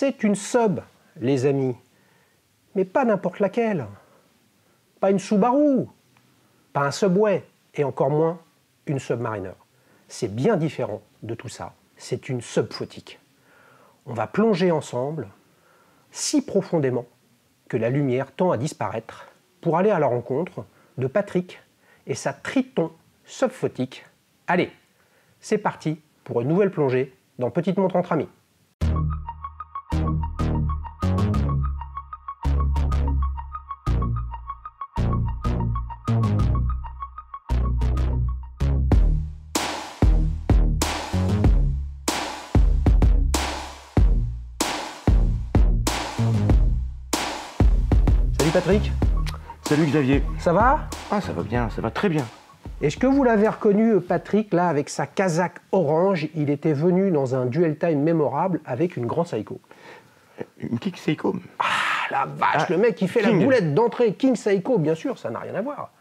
c'est une sub, les amis. Mais pas n'importe laquelle. Pas une Subaru, pas un Subway, et encore moins une Submariner. C'est bien différent de tout ça. C'est une subfautique. On va plonger ensemble, si profondément que la lumière tend à disparaître, pour aller à la rencontre de Patrick et sa Triton subfautique. Allez, c'est parti pour une nouvelle plongée dans Petite Montre entre amis. Salut Patrick. Salut Xavier. Ça va? Ah, ça va bien, ça va très bien. Est-ce que vous l'avez reconnu, Patrick, là, avec sa casaque orange? Il était venu dans un duel time mémorable avec une grande Seiko. Une King Seiko. Ah, la vache, le mec qui fait King. la boulette d'entrée, King Seiko, bien sûr, ça n'a rien à voir.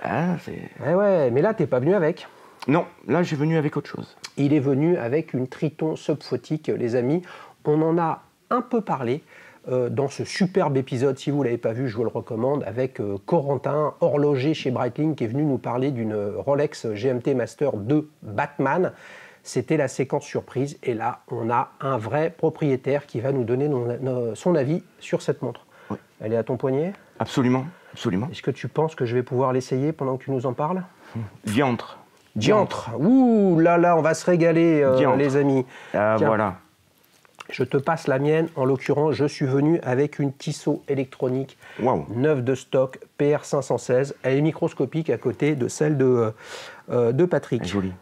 Ah, c'est... Ouais, mais là, t'es pas venu avec. Non, là, j'ai venu avec autre chose. Il est venu avec une Triton subfautique, les amis. On en a un peu parlé dans ce superbe épisode, si vous ne l'avez pas vu, je vous le recommande, avec Corentin, horloger chez Breitling, qui est venu nous parler d'une Rolex GMT Master 2 Batman. C'était la séquence surprise, et là, on a un vrai propriétaire qui va nous donner son avis sur cette montre. Oui. Elle est à ton poignet? Absolument, absolument. Est-ce que tu penses que je vais pouvoir l'essayer pendant que tu nous en parles? Diantre. Diantre. Ouh là là, on va se régaler, Diantre. les amis. Ah, Tiens. voilà. Je te passe la mienne. En l'occurrence, je suis venu avec une Tissot électronique Waouh. neuve de stock, PR516. Elle est microscopique à côté de celle de Patrick. Jolie.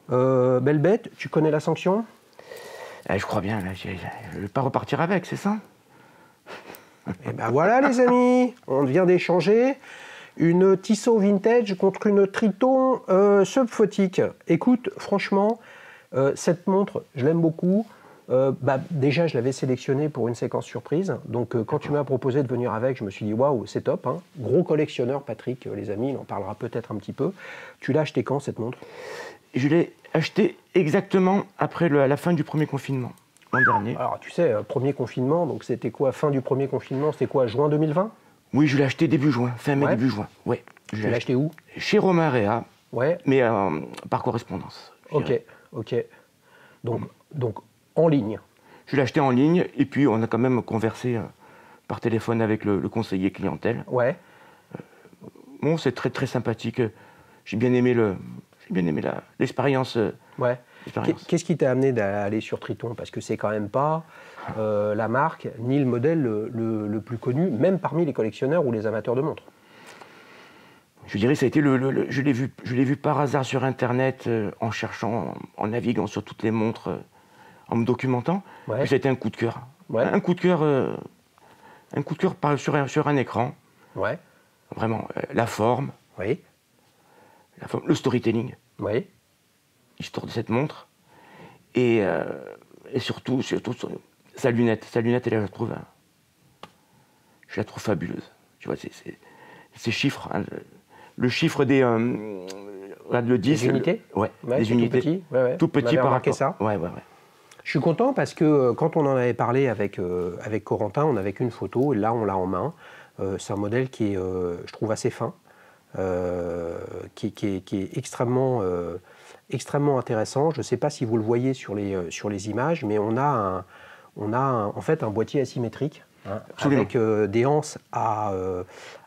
Belle bête, tu connais la sanction? Je crois bien, là, je ne vais pas repartir avec, c'est ça? Et ben voilà, les amis, on vient d'échanger une Tissot vintage contre une Triton subfautique. Écoute, franchement, cette montre, je l'aime beaucoup. Déjà, je l'avais sélectionnée pour une séquence surprise. Donc, quand tu m'as proposé de venir avec, je me suis dit, waouh, c'est top. Hein. Gros collectionneur, Patrick, les amis, il en parlera peut-être un petit peu. Tu l'as acheté quand, cette montre? Je l'ai acheté exactement après la fin du premier confinement, l'an dernier. Alors, tu sais, premier confinement, donc c'était quoi? Fin du premier confinement, c'était quoi? Juin 2020? Oui, je l'ai acheté début juin, fin mai, Ouais. début juin. Ouais. Tu l'as acheté où? Chez Romain Réa, Ouais, mais par correspondance. je ok, dirais. ok. Donc, en ligne. Je l'ai acheté en ligne et puis on a quand même conversé par téléphone avec le conseiller clientèle. Ouais. Bon, c'est très très sympathique. J'ai bien aimé l'expérience. Ouais. l'expérience. Qu'est-ce qui t'a amené d'aller sur Triton? Parce que c'est quand même pas la marque ni le modèle le plus connu, même parmi les collectionneurs ou les amateurs de montres. Je dirais ça a été je l'ai vu par hasard sur Internet en cherchant, en naviguant sur toutes les montres, en me documentant. Ouais. Puis ça a été un coup de cœur. Ouais. Un coup de cœur sur un écran. Ouais. Vraiment, la forme, Oui. le storytelling, Oui. l'histoire de cette montre. Et surtout, sa lunette. Sa lunette, je la trouve fabuleuse. Tu vois, ces chiffres, hein, le chiffre des... le 10. Des unités? Ouais, Ouais, des c'est unités. tout petit. Ouais, ouais. Tout petit On avait par remarqué rapport. ça. Ouais. Je suis content parce que quand on en avait parlé avec Corentin, on n'avait qu'une photo, et là on l'a en main. C'est un modèle qui est, je trouve, assez fin, qui est extrêmement intéressant. Je ne sais pas si vous le voyez sur les images, mais on a en fait un boîtier asymétrique, hein, avec des anses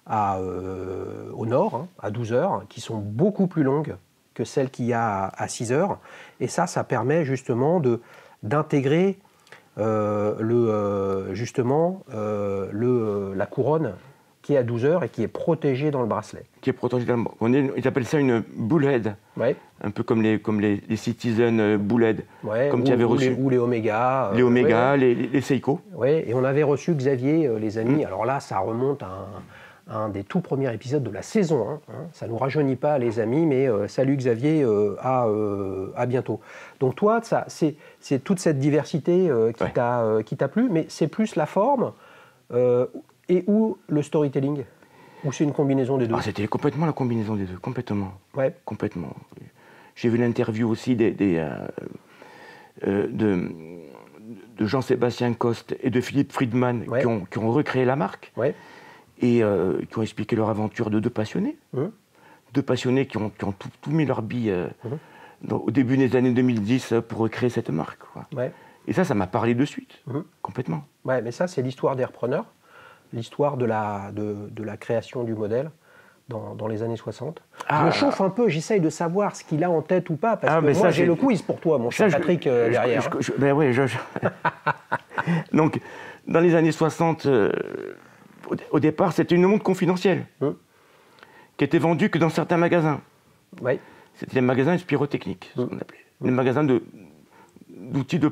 au nord, hein, à 12 heures, qui sont beaucoup plus longues que celles qu'il y a à 6 heures. Et ça permet justement d'intégrer la couronne qui est à 12 heures et qui est protégée dans le bracelet. Qui est protégé dans ils appellent ça une bullhead. Ouais. Un peu comme les Citizen bullhead. Ouais, comme tu avais reçu. Ou les Omega. Les Omega, ouais. les Seiko. Ouais, et on avait reçu Xavier, les amis. Alors là, ça remonte à un des tout premiers épisodes de la saison 1. Hein. Ça ne nous rajeunit pas, les amis, mais salut Xavier, à bientôt. Donc toi, c'est toute cette diversité qui t'a plu, mais c'est plus la forme et ou le storytelling? Ou c'est une combinaison des deux? C'était complètement la combinaison des deux, complètement. Ouais. Complètement. J'ai vu l'interview aussi de de Jean-Sébastien Coste et de Philippe Friedman qui ont recréé la marque et qui ont expliqué leur aventure de deux passionnés. Deux passionnés qui ont tout mis leur bille au début des années 2010 pour recréer cette marque, quoi. Et ça m'a parlé de suite, complètement. Ouais, mais ça, c'est l'histoire des repreneurs, l'histoire de la création du modèle dans les années 60. Je me chauffe un peu, j'essaye de savoir ce qu'il a en tête ou pas, parce que moi, j'ai le quiz pour toi, mon cher Patrick, derrière. Donc, dans les années 60, au départ, c'était une montre confidentielle, qui était vendue que dans certains magasins. C'était les magasins spirotechniques, ce qu'on appelait. Les magasins d'outils de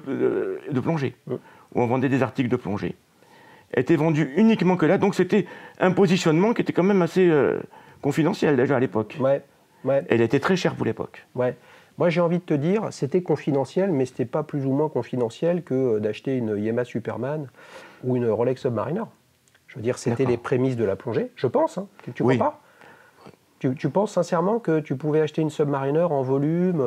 plongée, où on vendait des articles de plongée. Elle était vendue uniquement que là, donc c'était un positionnement qui était quand même assez confidentiel déjà à l'époque. Elle était très chère pour l'époque. Moi j'ai envie de te dire, c'était confidentiel, mais c'était pas plus ou moins confidentiel que d'acheter une Yamaha Superman ou une Rolex Submariner. Je veux dire, c'était les prémices de la plongée, je pense, hein. Tu crois pas ? Tu penses sincèrement que tu pouvais acheter une Submariner en volume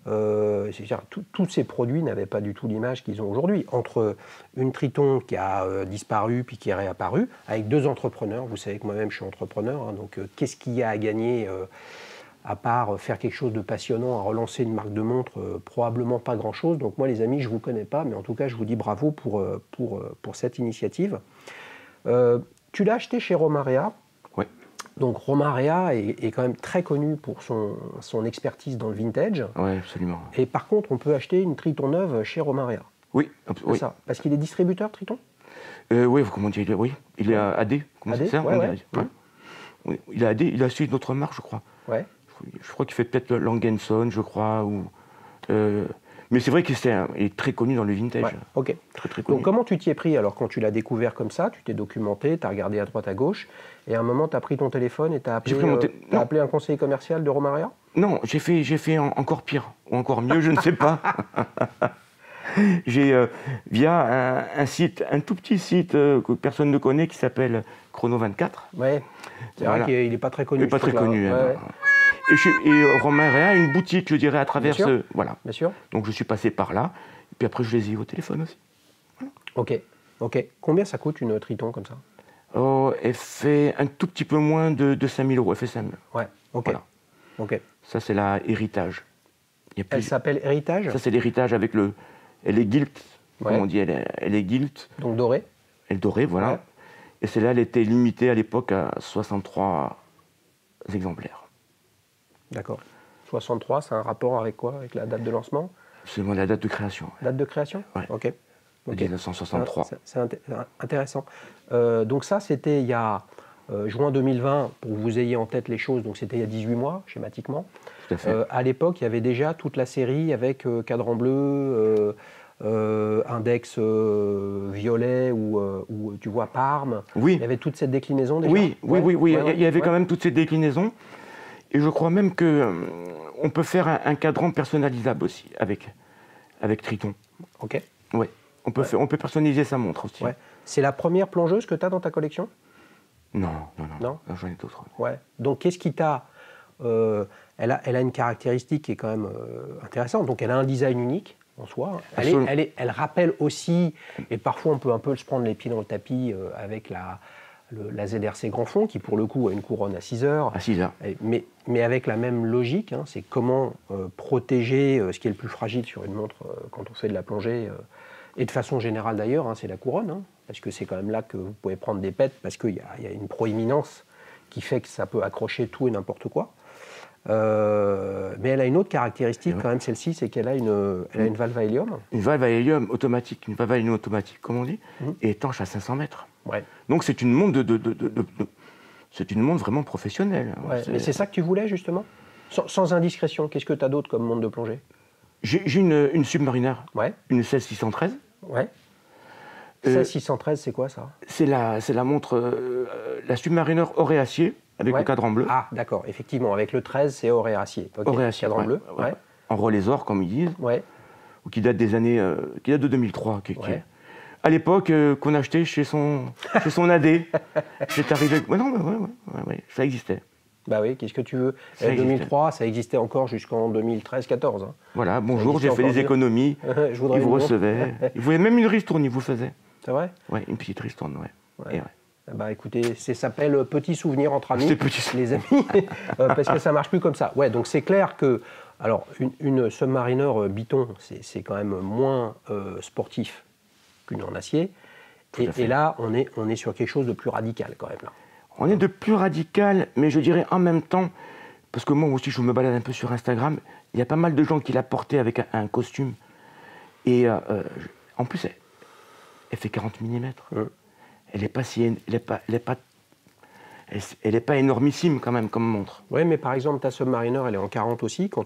c'est-à-dire, tous ces produits n'avaient pas du tout l'image qu'ils ont aujourd'hui. Entre une Triton qui a disparu puis qui est réapparue, avec deux entrepreneurs, vous savez que moi-même je suis entrepreneur, hein, donc qu'est-ce qu'il y a à gagner à part faire quelque chose de passionnant, à relancer une marque de montre, probablement pas grand-chose. Donc moi les amis, je ne vous connais pas, mais en tout cas je vous dis bravo pour cette initiative. Tu l'as acheté chez Romarea. Donc Romarea est quand même très connu pour son expertise dans le vintage. Oui, absolument. Et par contre, on peut acheter une Triton neuve chez Romarea. Oui, oui. Ça, parce qu'il est distributeur Triton. Oui, comment dire, oui. Il est à AD. Comment AD, c'est ça oui. Il est AD, il a suivi notre marque, je crois. Je crois qu'il fait peut-être Langenson, je crois. Mais c'est vrai qu'il est très connu dans le vintage. Très, très connu. Donc comment tu t'y es pris alors quand tu l'as découvert comme ça? Tu t'es documenté, tu as regardé à droite à gauche, et à un moment tu as pris ton téléphone et tu as appelé un conseiller commercial de Romarea? Non, j'ai fait encore pire, ou encore mieux, je ne sais pas. Via un site, un tout petit site que personne ne connaît qui s'appelle Chrono24. C'est vrai qu'il n'est pas très connu. Il n'est pas très connu. Et Romarea a une boutique, je dirais, à travers ce... Voilà. Bien sûr. Donc je suis passé par là, et puis après je les ai eu au téléphone aussi. Voilà. Ok. Combien ça coûte une Triton comme ça? Elle fait un tout petit peu moins de 5 000 €. Elle fait 5 000. Voilà. Ça, c'est la héritage. Elle s'appelle héritage? Ça, c'est l'héritage avec le... Elle est gilt, comme on dit, elle est gilt. Donc dorée? Elle est dorée, voilà. Et celle-là, elle était limitée à l'époque à 63 exemplaires. D'accord. 63, c'est un rapport avec quoi? Avec la date de lancement? C'est la date de création. Date de création? Ok. 1963. C'est intéressant. Donc ça, c'était il y a juin 2020, pour que vous ayez en tête les choses, donc c'était il y a 18 mois, schématiquement. Tout à fait. À l'époque, il y avait déjà toute la série avec cadran bleu, index violet ou tu vois Parme. Oui. Il y avait toute cette déclinaison déjà. Oui. Il y avait quand même toute cette déclinaison. Et je crois même qu'on peut faire un cadran personnalisable aussi avec Triton. Ok. Oui. On peut personnaliser sa montre aussi. C'est la première plongeuse que tu as dans ta collection? Non, j'en ai d'autres. Donc qu'est-ce qui t'a... elle a une caractéristique qui est quand même intéressante. Donc elle a un design unique en soi. Elle rappelle aussi, et parfois on peut un peu se prendre les pieds dans le tapis avec la ZRC Grand Fond, qui pour le coup a une couronne à 6 heures. À 6 heures. Mais avec la même logique, hein, c'est comment protéger ce qui est le plus fragile sur une montre quand on fait de la plongée. Et de façon générale d'ailleurs, hein, c'est la couronne, hein, parce que c'est quand même là que vous pouvez prendre des pètes, parce qu'il y a une proéminence qui fait que ça peut accrocher tout et n'importe quoi. Mais elle a une autre caractéristique quand même, celle-ci, c'est qu'elle a une valve à hélium. Une valve à hélium automatique, comme on dit, et étanche à 500 mètres. Donc c'est une montre c'est une montre vraiment professionnelle. Mais c'est ça que tu voulais justement? Sans indiscrétion, qu'est-ce que tu as d'autre comme montre de plongée? J'ai une Submariner, une 16613. 16613, c'est quoi ça? C'est la montre, la Submariner or et acier, avec le cadran bleu. Ah, d'accord, effectivement, avec le 13, c'est or et acier. Or et acier, cadran bleu. En relais or, comme ils disent. Ou qui date des années, qui date de 2003. À l'époque, qu'on achetait chez son AD. C'est arrivé. Ça existait. Bah oui, qu'est-ce que tu veux. 2003, ça existait encore jusqu'en 2013-14. Hein. Voilà, bonjour, j'ai fait des économies. Ils vous recevaient. Ils voulaient même une ristourne, ils vous faisaient. C'est vrai? Oui, une petite ristourne, ouais. Ouais. Bah écoutez, ça s'appelle Petit souvenir entre amis, les amis, parce que ça marche plus comme ça. Ouais, donc c'est clair que, alors, une Submariner Biton, c'est quand même moins sportif qu'une en acier. Et là, on est sur quelque chose de plus radical quand même. Là. On est de plus radical, mais je dirais en même temps, parce que moi aussi je me balade un peu sur Instagram, il y a pas mal de gens qui la portaient avec un costume. Et en plus, elle fait 40 mm. Elle n'est pas énormissime quand même comme montre. Oui, mais par exemple, ta Submariner, elle est en 40 aussi. Quand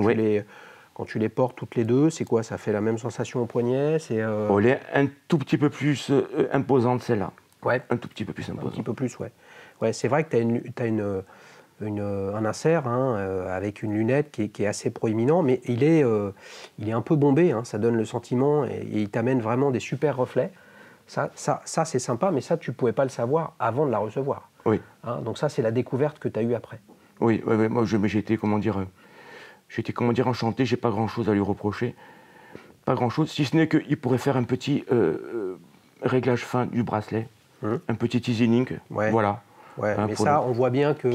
tu les portes toutes les deux, c'est quoi? Ça fait la même sensation au poignet? Elle est un tout petit peu plus imposante, celle-là. Ouais. Un tout petit peu plus imposante. Un petit peu plus, ouais. Ouais, c'est vrai que tu as un insert avec une lunette qui est assez proéminent, mais il est un peu bombé, hein, ça donne le sentiment, et il t'amène vraiment des super reflets. Ça c'est sympa, mais ça, tu ne pouvais pas le savoir avant de la recevoir. Oui. Hein, donc ça, c'est la découverte que tu as eue après. Oui, moi j'ai été, enchanté, j'ai pas grand-chose à lui reprocher. Pas grand-chose, si ce n'est qu'il pourrait faire un petit réglage fin du bracelet, un petit easy link, voilà. Ouais, mais ça, on voit bien que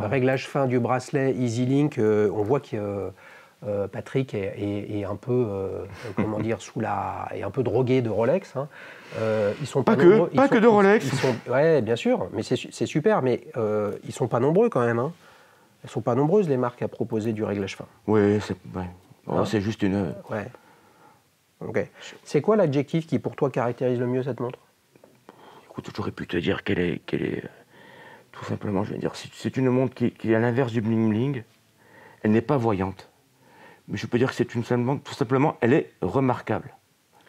réglage fin du bracelet Easy Link, on voit que Patrick est un peu, comment dire, est un peu drogué de Rolex. Hein. Ils sont pas nombreux. Pas que de Rolex. Ouais, bien sûr, mais c'est super, mais ils sont pas nombreux quand même. Hein. Elles sont pas nombreuses les marques à proposer du réglage fin. Oui, c'est juste une. Ouais. Ok. C'est quoi l'adjectif qui pour toi caractérise le mieux cette montre? Écoute, j'aurais pu te dire qu'elle est tout simplement, je vais dire, c'est une montre qui est à l'inverse du bling bling. Elle n'est pas voyante, mais je peux dire que c'est une seule montre. Tout simplement, elle est remarquable.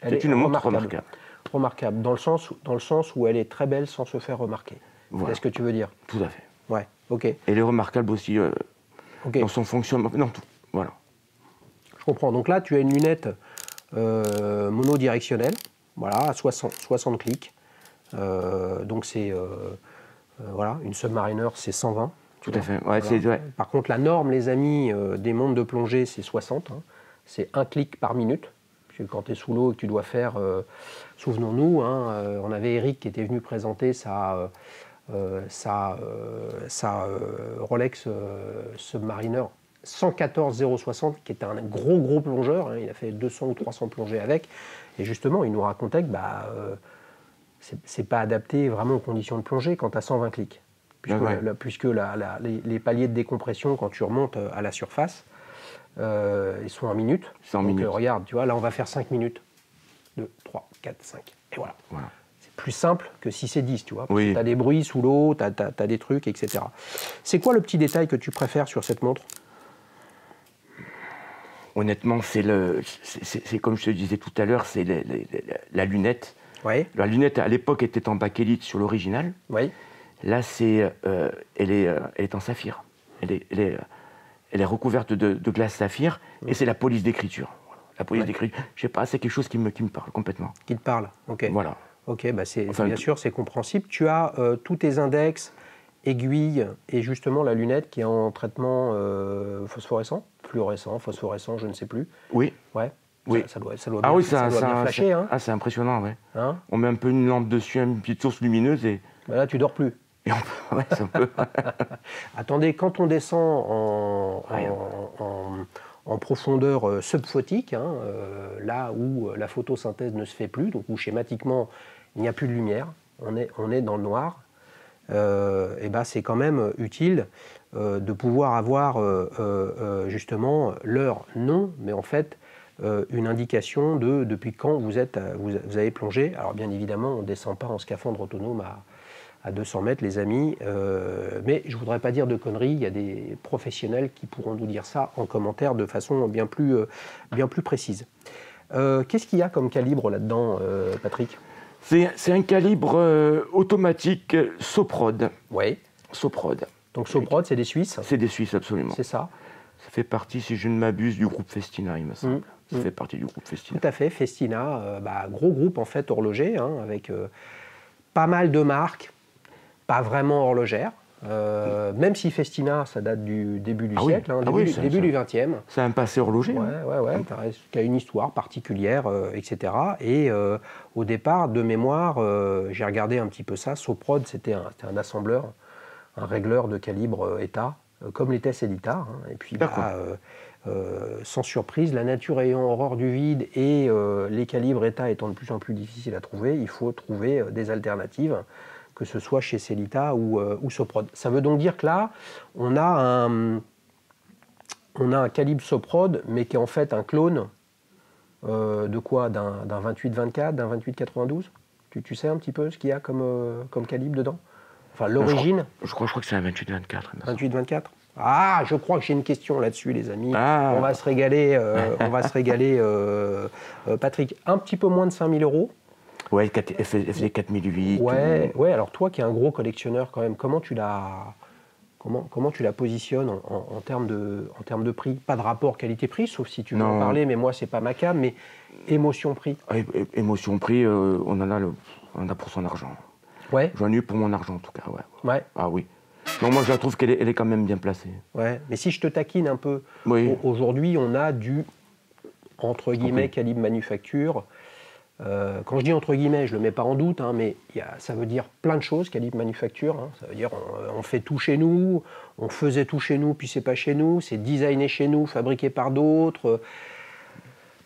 C'est une montre remarquable. Remarquable, dans le sens où elle est très belle sans se faire remarquer. Voilà. C'est ce que tu veux dire? Tout à fait. Ouais. Ok. Elle est remarquable aussi dans son fonctionnement. Non, tout. Voilà. Je comprends. Donc là, tu as une lunette monodirectionnelle, voilà, à 60 clics. Donc c'est voilà, une Submariner, c'est 120. Tout à fait. Ouais, voilà. Par contre, la norme, les amis, des montres de plongée, c'est 60. Hein. C'est un clic par minute. Puisque quand tu es sous l'eau et que tu dois faire, souvenons-nous, hein, on avait Eric qui était venu présenter sa Rolex Submariner 114-060, qui est un gros plongeur. Hein. Il a fait 200 ou 300 plongées avec. Et justement, il nous racontait que c'est pas adapté vraiment aux conditions de plongée quand tu as 120 clics. Puisque les paliers de décompression, quand tu remontes à la surface, ils sont en minutes. Donc regarde, tu vois, là on va faire 5 minutes. 2, 3, 4, 5. Et voilà. C'est plus simple que si c'est 10, tu vois. Parce que tu as des bruits sous l'eau, tu as des trucs, etc. C'est quoi le petit détail que tu préfères sur cette montre? Honnêtement, c'est comme je te disais tout à l'heure, c'est la lunette. Oui. La lunette, à l'époque, était en bakélite sur l'original. Oui. Là, elle est en saphir. Elle est recouverte de glace saphir, et c'est la police d'écriture. La police d'écriture, je sais pas, c'est quelque chose qui me parle complètement. Qui te parle, ok. Voilà. Ok, bah bien sûr, c'est compréhensible. Tu as tous tes index, aiguilles, et justement la lunette qui est en traitement phosphorescent, fluorescent, phosphorescent, je ne sais plus. Oui. Ouais. Oui. Ça doit bien flasher. Hein. Ah, c'est impressionnant, ouais. Hein, on met un peu une lampe dessus, une petite source lumineuse et... Bah là, tu dors plus. Et ouais, ça peut. Attendez, quand on descend en profondeur subphotique, hein, là où la photosynthèse ne se fait plus, donc où schématiquement il n'y a plus de lumière, on est dans le noir, et ben c'est quand même utile de pouvoir avoir justement l'heure, non, mais en fait une indication de depuis quand vous avez plongé. Alors bien évidemment, on ne descend pas en scaphandre autonome à 200 mètres, les amis, mais je ne voudrais pas dire de conneries, il y a des professionnels qui pourront nous dire ça en commentaire de façon bien plus précise. Qu'est-ce qu'il y a comme calibre là-dedans, Patrick? C'est un calibre automatique Soprod. Oui. Soprod. Donc Soprod, c'est des Suisses? C'est des Suisses, absolument. C'est ça. Ça fait partie, si je ne m'abuse, du groupe Festina, il me semble. Ça fait partie du groupe Festina. Tout à fait, Festina, gros groupe en fait horloger, hein, avec pas mal de marques, pas vraiment horlogères, Même si Festina, ça date du début du siècle, hein, début du XXe. C'est un passé horloger. Ouais, qui a une histoire particulière, etc. Et au départ, de mémoire, j'ai regardé un petit peu ça. Soprod, c'était un assembleur, un régleur de calibre ETA, comme l'était Sellita. Hein. Et puis, sans surprise, la nature ayant horreur du vide et les calibres ETA étant de plus en plus difficiles à trouver, il faut trouver des alternatives, que ce soit chez Sellita ou Soprod. Ça veut donc dire que là, on a un calibre Soprod, mais qui est en fait un clone de quoi? D'un 28-24, d'un 28-92 ? Tu sais un petit peu ce qu'il y a comme calibre dedans? Enfin, l'origine. Je crois que c'est un 28-24. 28-24 ? Ah, je crois que j'ai une question là-dessus, les amis. On va se régaler, Patrick. Un petit peu moins de 5 000 €. Ouais, elle faisait 4008. Ouais, alors toi qui es un gros collectionneur quand même, comment tu la positionnes en termes de prix? Pas de rapport qualité-prix, sauf si tu veux en parler, mais moi c'est pas ma cam, mais émotion-prix. Émotion-prix, on en a pour son argent. Ouais. J'en ai eu pour mon argent en tout cas, ouais. Ah oui. Non, moi je la trouve qu'elle est quand même bien placée. Ouais, mais si je te taquine un peu, aujourd'hui on a du, entre guillemets, calibre manufacture. Quand je dis entre guillemets, je ne le mets pas en doute, hein, mais ça veut dire plein de choses, calibre manufacture. Hein, ça veut dire on fait tout chez nous, on faisait tout chez nous, puis c'est pas chez nous, c'est designé chez nous, fabriqué par d'autres.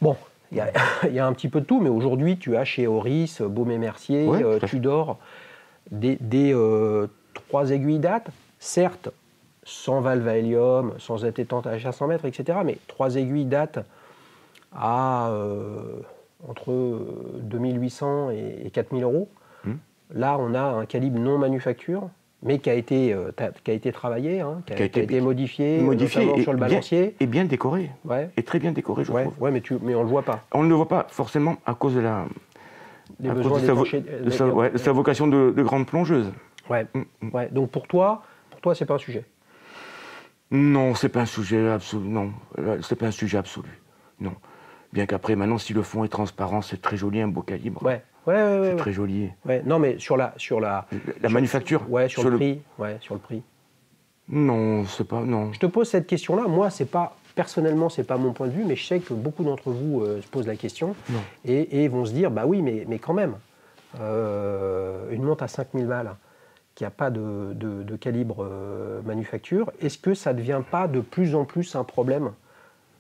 Bon, il y a un petit peu de tout, mais aujourd'hui tu as chez Oris, Baume et Mercier, Tudor, des 3 aiguilles date, certes, sans valve à hélium, sans être étante à 500 mètres, etc., mais 3 aiguilles date à entre 2800 et 4000 €. Là, on a un calibre non manufacture, mais qui a été travaillé, hein, qui a été modifié notamment sur le balancier. Et bien décoré. Ouais. Et très bien décoré, je trouve. Ouais, mais on ne le voit pas. On ne le voit pas forcément à cause de sa vocation de grande plongeuse. Ouais. Donc pour toi, c'est pas un sujet. Non, c'est pas un sujet absolu. Non, c'est pas un sujet absolu. Non. Bien qu'après, maintenant, si le fond est transparent, c'est très joli, un beau calibre. Ouais. C'est très joli. Ouais. Non, mais sur la manufacture. Ouais, sur le prix. Ouais, sur le prix. Non, c'est pas. Non. Je te pose cette question-là. Moi, personnellement, c'est pas mon point de vue, mais je sais que beaucoup d'entre vous se posent la question et vont se dire, bah oui, mais quand même, une montre à 5000 balles qui n'a pas de calibre manufacture, est-ce que ça ne devient pas de plus en plus un problème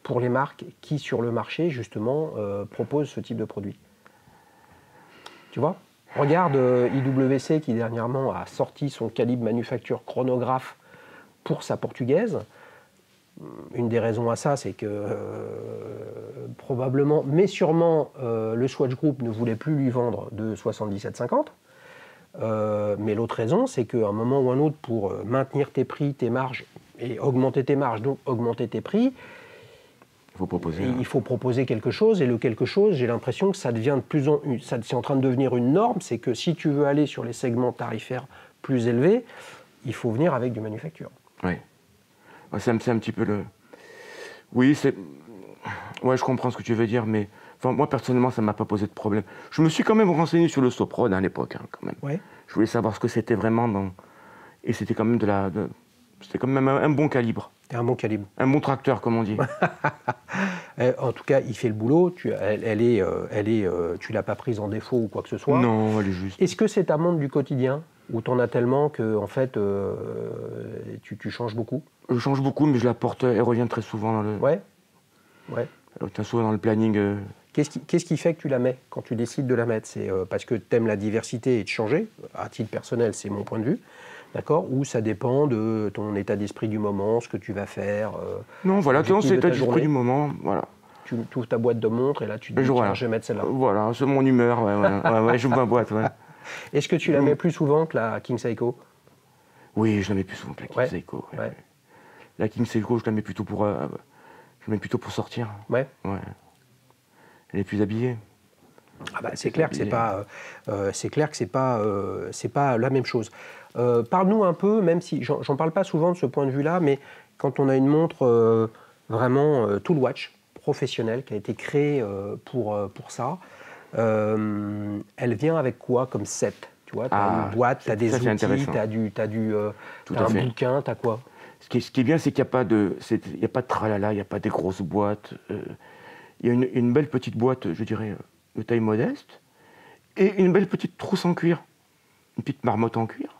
pour les marques qui, sur le marché, justement, proposent ce type de produit? Tu vois? Regarde IWC qui, dernièrement, a sorti son calibre manufacture chronographe pour sa portugaise. Une des raisons à ça, c'est que probablement, mais sûrement, le Swatch Group ne voulait plus lui vendre de 77,50. Mais l'autre raison, c'est qu'à un moment ou un autre, pour maintenir tes prix, tes marges, et augmenter tes marges, donc augmenter tes prix, il faut proposer quelque chose. Et le quelque chose, j'ai l'impression que ça devient c'est en train de devenir une norme. C'est que si tu veux aller sur les segments tarifaires plus élevés, il faut venir avec du manufacture. Oui. C'est un petit peu le... Oui, c'est... Ouais, je comprends ce que tu veux dire, mais enfin, moi, personnellement, ça ne m'a pas posé de problème. Je me suis quand même renseigné sur le Soprod à l'époque, hein, quand même. Ouais. Je voulais savoir ce que c'était vraiment Et c'était quand même c'était quand même un bon calibre. Un bon calibre. Un bon tracteur, comme on dit. En tout cas, il fait le boulot. Tu l'as pas prise en défaut ou quoi que ce soit. Non, elle est juste. Est-ce que c'est ta montre du quotidien où tu en as tellement que, en fait, tu changes beaucoup? Je change beaucoup, mais je la porte. Elle revient très souvent dans le... Ouais. Elle revient souvent dans le planning. Qu'est-ce qui fait que tu la mets quand tu décides de la mettre? C'est parce que tu aimes la diversité et de changer. À titre personnel, c'est mon point de vue. D'accord? Ou ça dépend de ton état d'esprit du moment, ce que tu vas faire. Non, voilà, c'est l'état d'esprit du moment. Voilà. Tu ouvres ta boîte de montre et là tu te dis, je vais mettre celle-là. Voilà, c'est mon humeur. Ouais, j'ouvre ma boîte. Ouais. Est-ce que tu la mets plus souvent que la King Seiko? Oui, je la mets plus souvent que la King Seiko. Ouais. La King Seiko, je la mets plutôt pour sortir. Ouais. Elle est plus habillée. Ah bah, c'est clair que c'est pas la même chose. Parle-nous un peu, même si j'en parle pas souvent de ce point de vue-là, mais quand on a une montre vraiment tool watch professionnelle qui a été créée pour ça, elle vient avec quoi comme set? Tu vois, tu as une boîte, tu as des outils, tu as un bouquin, tu as quoi? Ce qui est bien, c'est qu'il n'y a pas de tralala, il n'y a pas des grosses boîtes. Il y a une belle petite boîte, je dirais, de taille modeste, et une belle petite trousse en cuir. Une petite marmotte en cuir,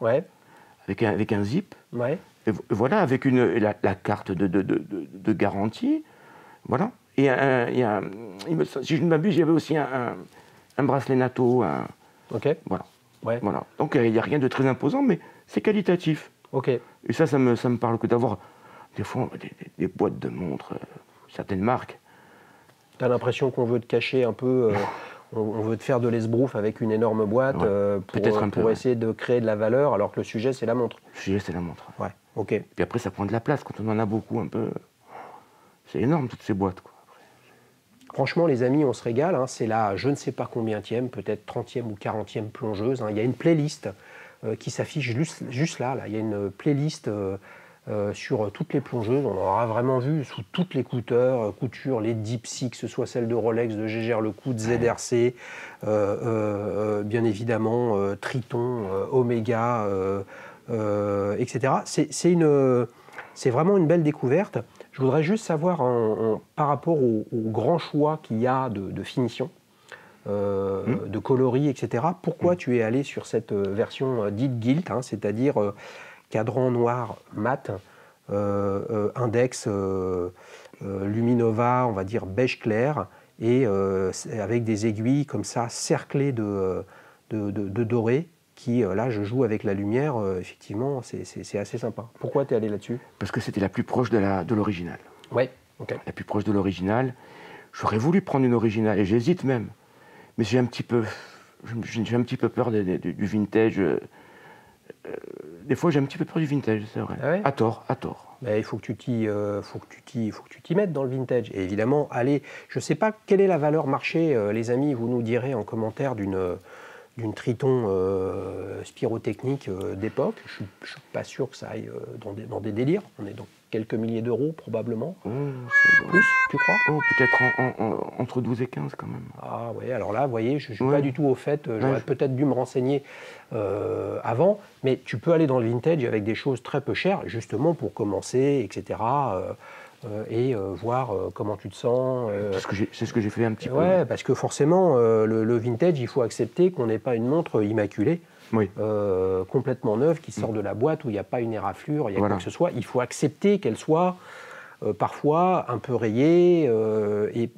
avec un zip. Ouais. Et voilà, avec la carte de garantie. Voilà. Et si je ne m'abuse, il y avait aussi un bracelet NATO. Ok. Voilà. Ouais. Voilà. Donc il n'y a rien de très imposant, mais c'est qualitatif. Ok. Et ça me parle que d'avoir des fois des boîtes de montres, certaines marques. Tu as l'impression qu'on veut te cacher un peu, on veut te faire de l'esbrouf avec une énorme boîte pour essayer de créer de la valeur, alors que le sujet c'est la montre. Le sujet c'est la montre. Ouais, ok. Puis après ça prend de la place, quand on en a beaucoup un peu, c'est énorme toutes ces boîtes, quoi. Franchement les amis, on se régale, hein. C'est la je ne sais pas combienième, peut-être 30e ou 40e plongeuse, hein. Il y a une playlist qui s'affiche juste là, il y a une playlist sur toutes les plongeuses, on aura vraiment vu sous toutes les coutures, les Deep Sea, que ce soit celle de Rolex, de Jaeger-LeCoultre, de ZRC, bien évidemment Triton, Omega, etc. C'est vraiment une belle découverte. Je voudrais juste savoir par rapport au grand choix qu'il y a de finition, de coloris, etc. Pourquoi tu es allé sur cette version dite gilt, hein, c'est-à-dire cadran noir mat, index Luminova, on va dire beige clair, et avec des aiguilles comme ça cerclées de doré, qui là je joue avec la lumière, effectivement c'est assez sympa. Pourquoi tu es allé là-dessus? Parce que c'était la plus proche de l'original. Ouais, ok. La plus proche de l'original. J'aurais voulu prendre une originale, et j'hésite même, mais j'ai un petit peu peur du vintage. Des fois, j'ai un petit peu peur du vintage, c'est vrai. Ah ouais? À tort. Mais il faut que tu t'y mettes dans le vintage. Et évidemment, allez, je ne sais pas quelle est la valeur marché, les amis, vous nous direz en commentaire d'une Triton spirotechnique d'époque. Je ne suis pas sûr que ça aille dans des délires. On est dans quelques milliers d'euros probablement. Plus, tu crois? Peut-être entre 12 et 15 quand même. Ah ouais, alors là, vous voyez, je ne suis pas du tout au fait. J'aurais peut-être dû me renseigner avant. Mais tu peux aller dans le vintage avec des choses très peu chères, justement pour commencer, etc. Et voir comment tu te sens. C'est ce que j'ai fait un petit peu. Ouais, parce que forcément, le vintage, il faut accepter qu'on n'ait pas une montre immaculée, complètement neuve, qui sort de la boîte, où il n'y a pas une éraflure, il y a quoi que ce soit. Il faut accepter qu'elle soit parfois un peu rayée, et,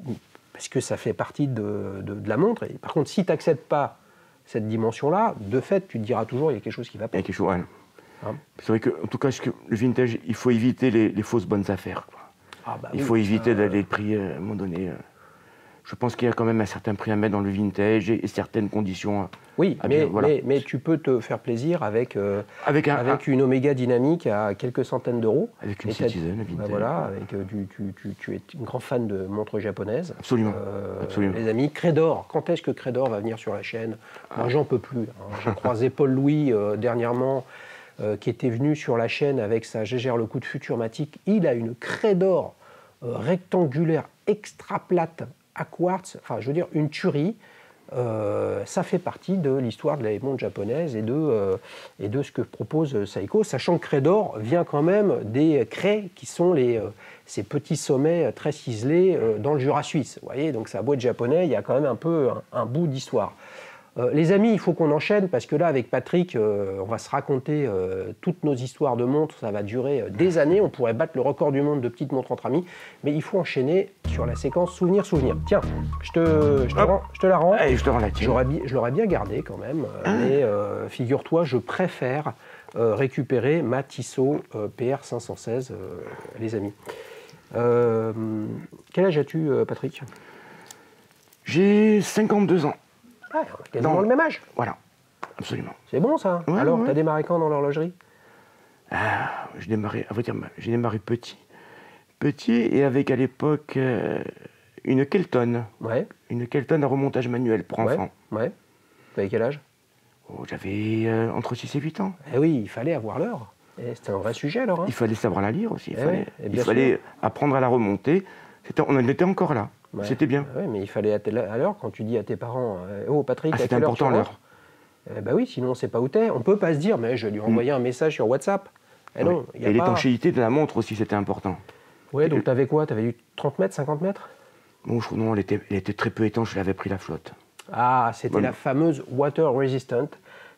parce que ça fait partie de la montre. Et par contre, si tu n'acceptes pas cette dimension-là, de fait, tu te diras toujours il y a quelque chose qui va pas. Il y a quelque chose, ouais. Hein? C'est vrai qu'en tout cas, le vintage, il faut éviter les fausses bonnes affaires, quoi. Il faut éviter d'aller prix à un moment donné. Je pense qu'il y a quand même un certain prix à mettre dans le vintage et certaines conditions. Oui, mais tu peux te faire plaisir avec une Omega dynamique à quelques centaines d'euros. Avec une Citizen vintage. Voilà, tu es une grande fan de montres japonaises. Absolument. Absolument. Les amis, Credor, quand est-ce que Credor va venir sur la chaîne? Moi, j'en peux plus. Hein. J'ai croisé Paul Louis dernièrement, qui était venu sur la chaîne avec sa Jaeger-LeCoultre Futurmatic. Il a une Credor rectangulaire extra plate à quartz, enfin je veux dire une tuerie. Ça fait partie de l'histoire de la montre japonaise et de ce que propose Seiko, sachant que Credor vient quand même des craies qui sont ces petits sommets très ciselés dans le Jura suisse. Vous voyez, donc ça a beau être japonais, il y a quand même un peu un bout d'histoire. Les amis, il faut qu'on enchaîne parce que là, avec Patrick, on va se raconter toutes nos histoires de montres. Ça va durer des années. On pourrait battre le record du monde de petites montres entre amis. Mais il faut enchaîner sur la séquence souvenir. Tiens, je te la rends. Allez, je te rends la tienne. Je l'aurais bien gardée quand même. Mais figure-toi, je préfère récupérer ma Tissot PR516, les amis. Quel âge as-tu, Patrick? J'ai 52 ans. Ah, quasiment le même âge. Voilà, absolument. C'est bon ça. Ouais, alors, t'as démarré quand dans l'horlogerie? J'ai démarré petit. Petit et avec à l'époque une Kelton. Ouais. Une Kelton à remontage manuel pour enfants. Ouais. T'avais quel âge? J'avais entre 6 et 8 ans. Eh oui, il fallait avoir l'heure. C'était un vrai sujet alors. Hein. Il fallait savoir la lire aussi. Il fallait apprendre à la remonter. On en était encore là. Ouais. C'était bien. Oui, mais il fallait à l'heure, quand tu dis à tes parents, oh Patrick, c'était important l'heure. Ben oui, sinon on ne sait pas où t'es. On ne peut pas se dire, mais je vais lui envoyer un message sur WhatsApp. Et non, y a et l'étanchéité de la montre aussi, c'était important. Ouais, donc tu avais quoi? Tu avais eu 30 mètres, 50 mètres? Bon, non, elle était très peu étanche, elle avait pris la flotte. Ah, c'était la fameuse water resistant,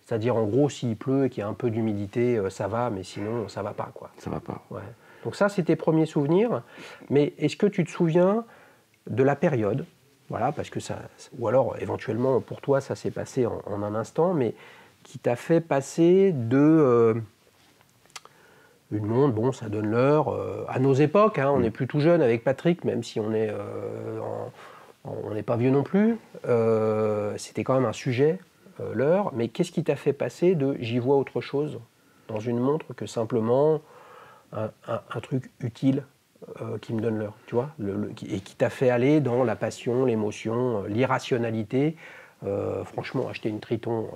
c'est-à-dire en gros, s'il pleut et qu'il y a un peu d'humidité, ça va, mais sinon, ça va pas, quoi. Ça va pas. Ouais. Donc ça, c'est tes premiers souvenirs. Mais est-ce que tu te souviens de la période? Voilà, parce que ça, ou alors éventuellement pour toi, ça s'est passé en un instant, mais qui t'a fait passer de une montre, bon, ça donne l'heure, à nos époques, hein, on n'est plus tout jeune avec Patrick, même si on n'est pas vieux non plus. C'était quand même un sujet, l'heure. Mais qu'est-ce qui t'a fait passer de j'y vois autre chose dans une montre que simplement un truc utile qui me donne l'heure, tu vois, et qui t'a fait aller dans la passion, l'émotion, l'irrationalité. Franchement, acheter une Triton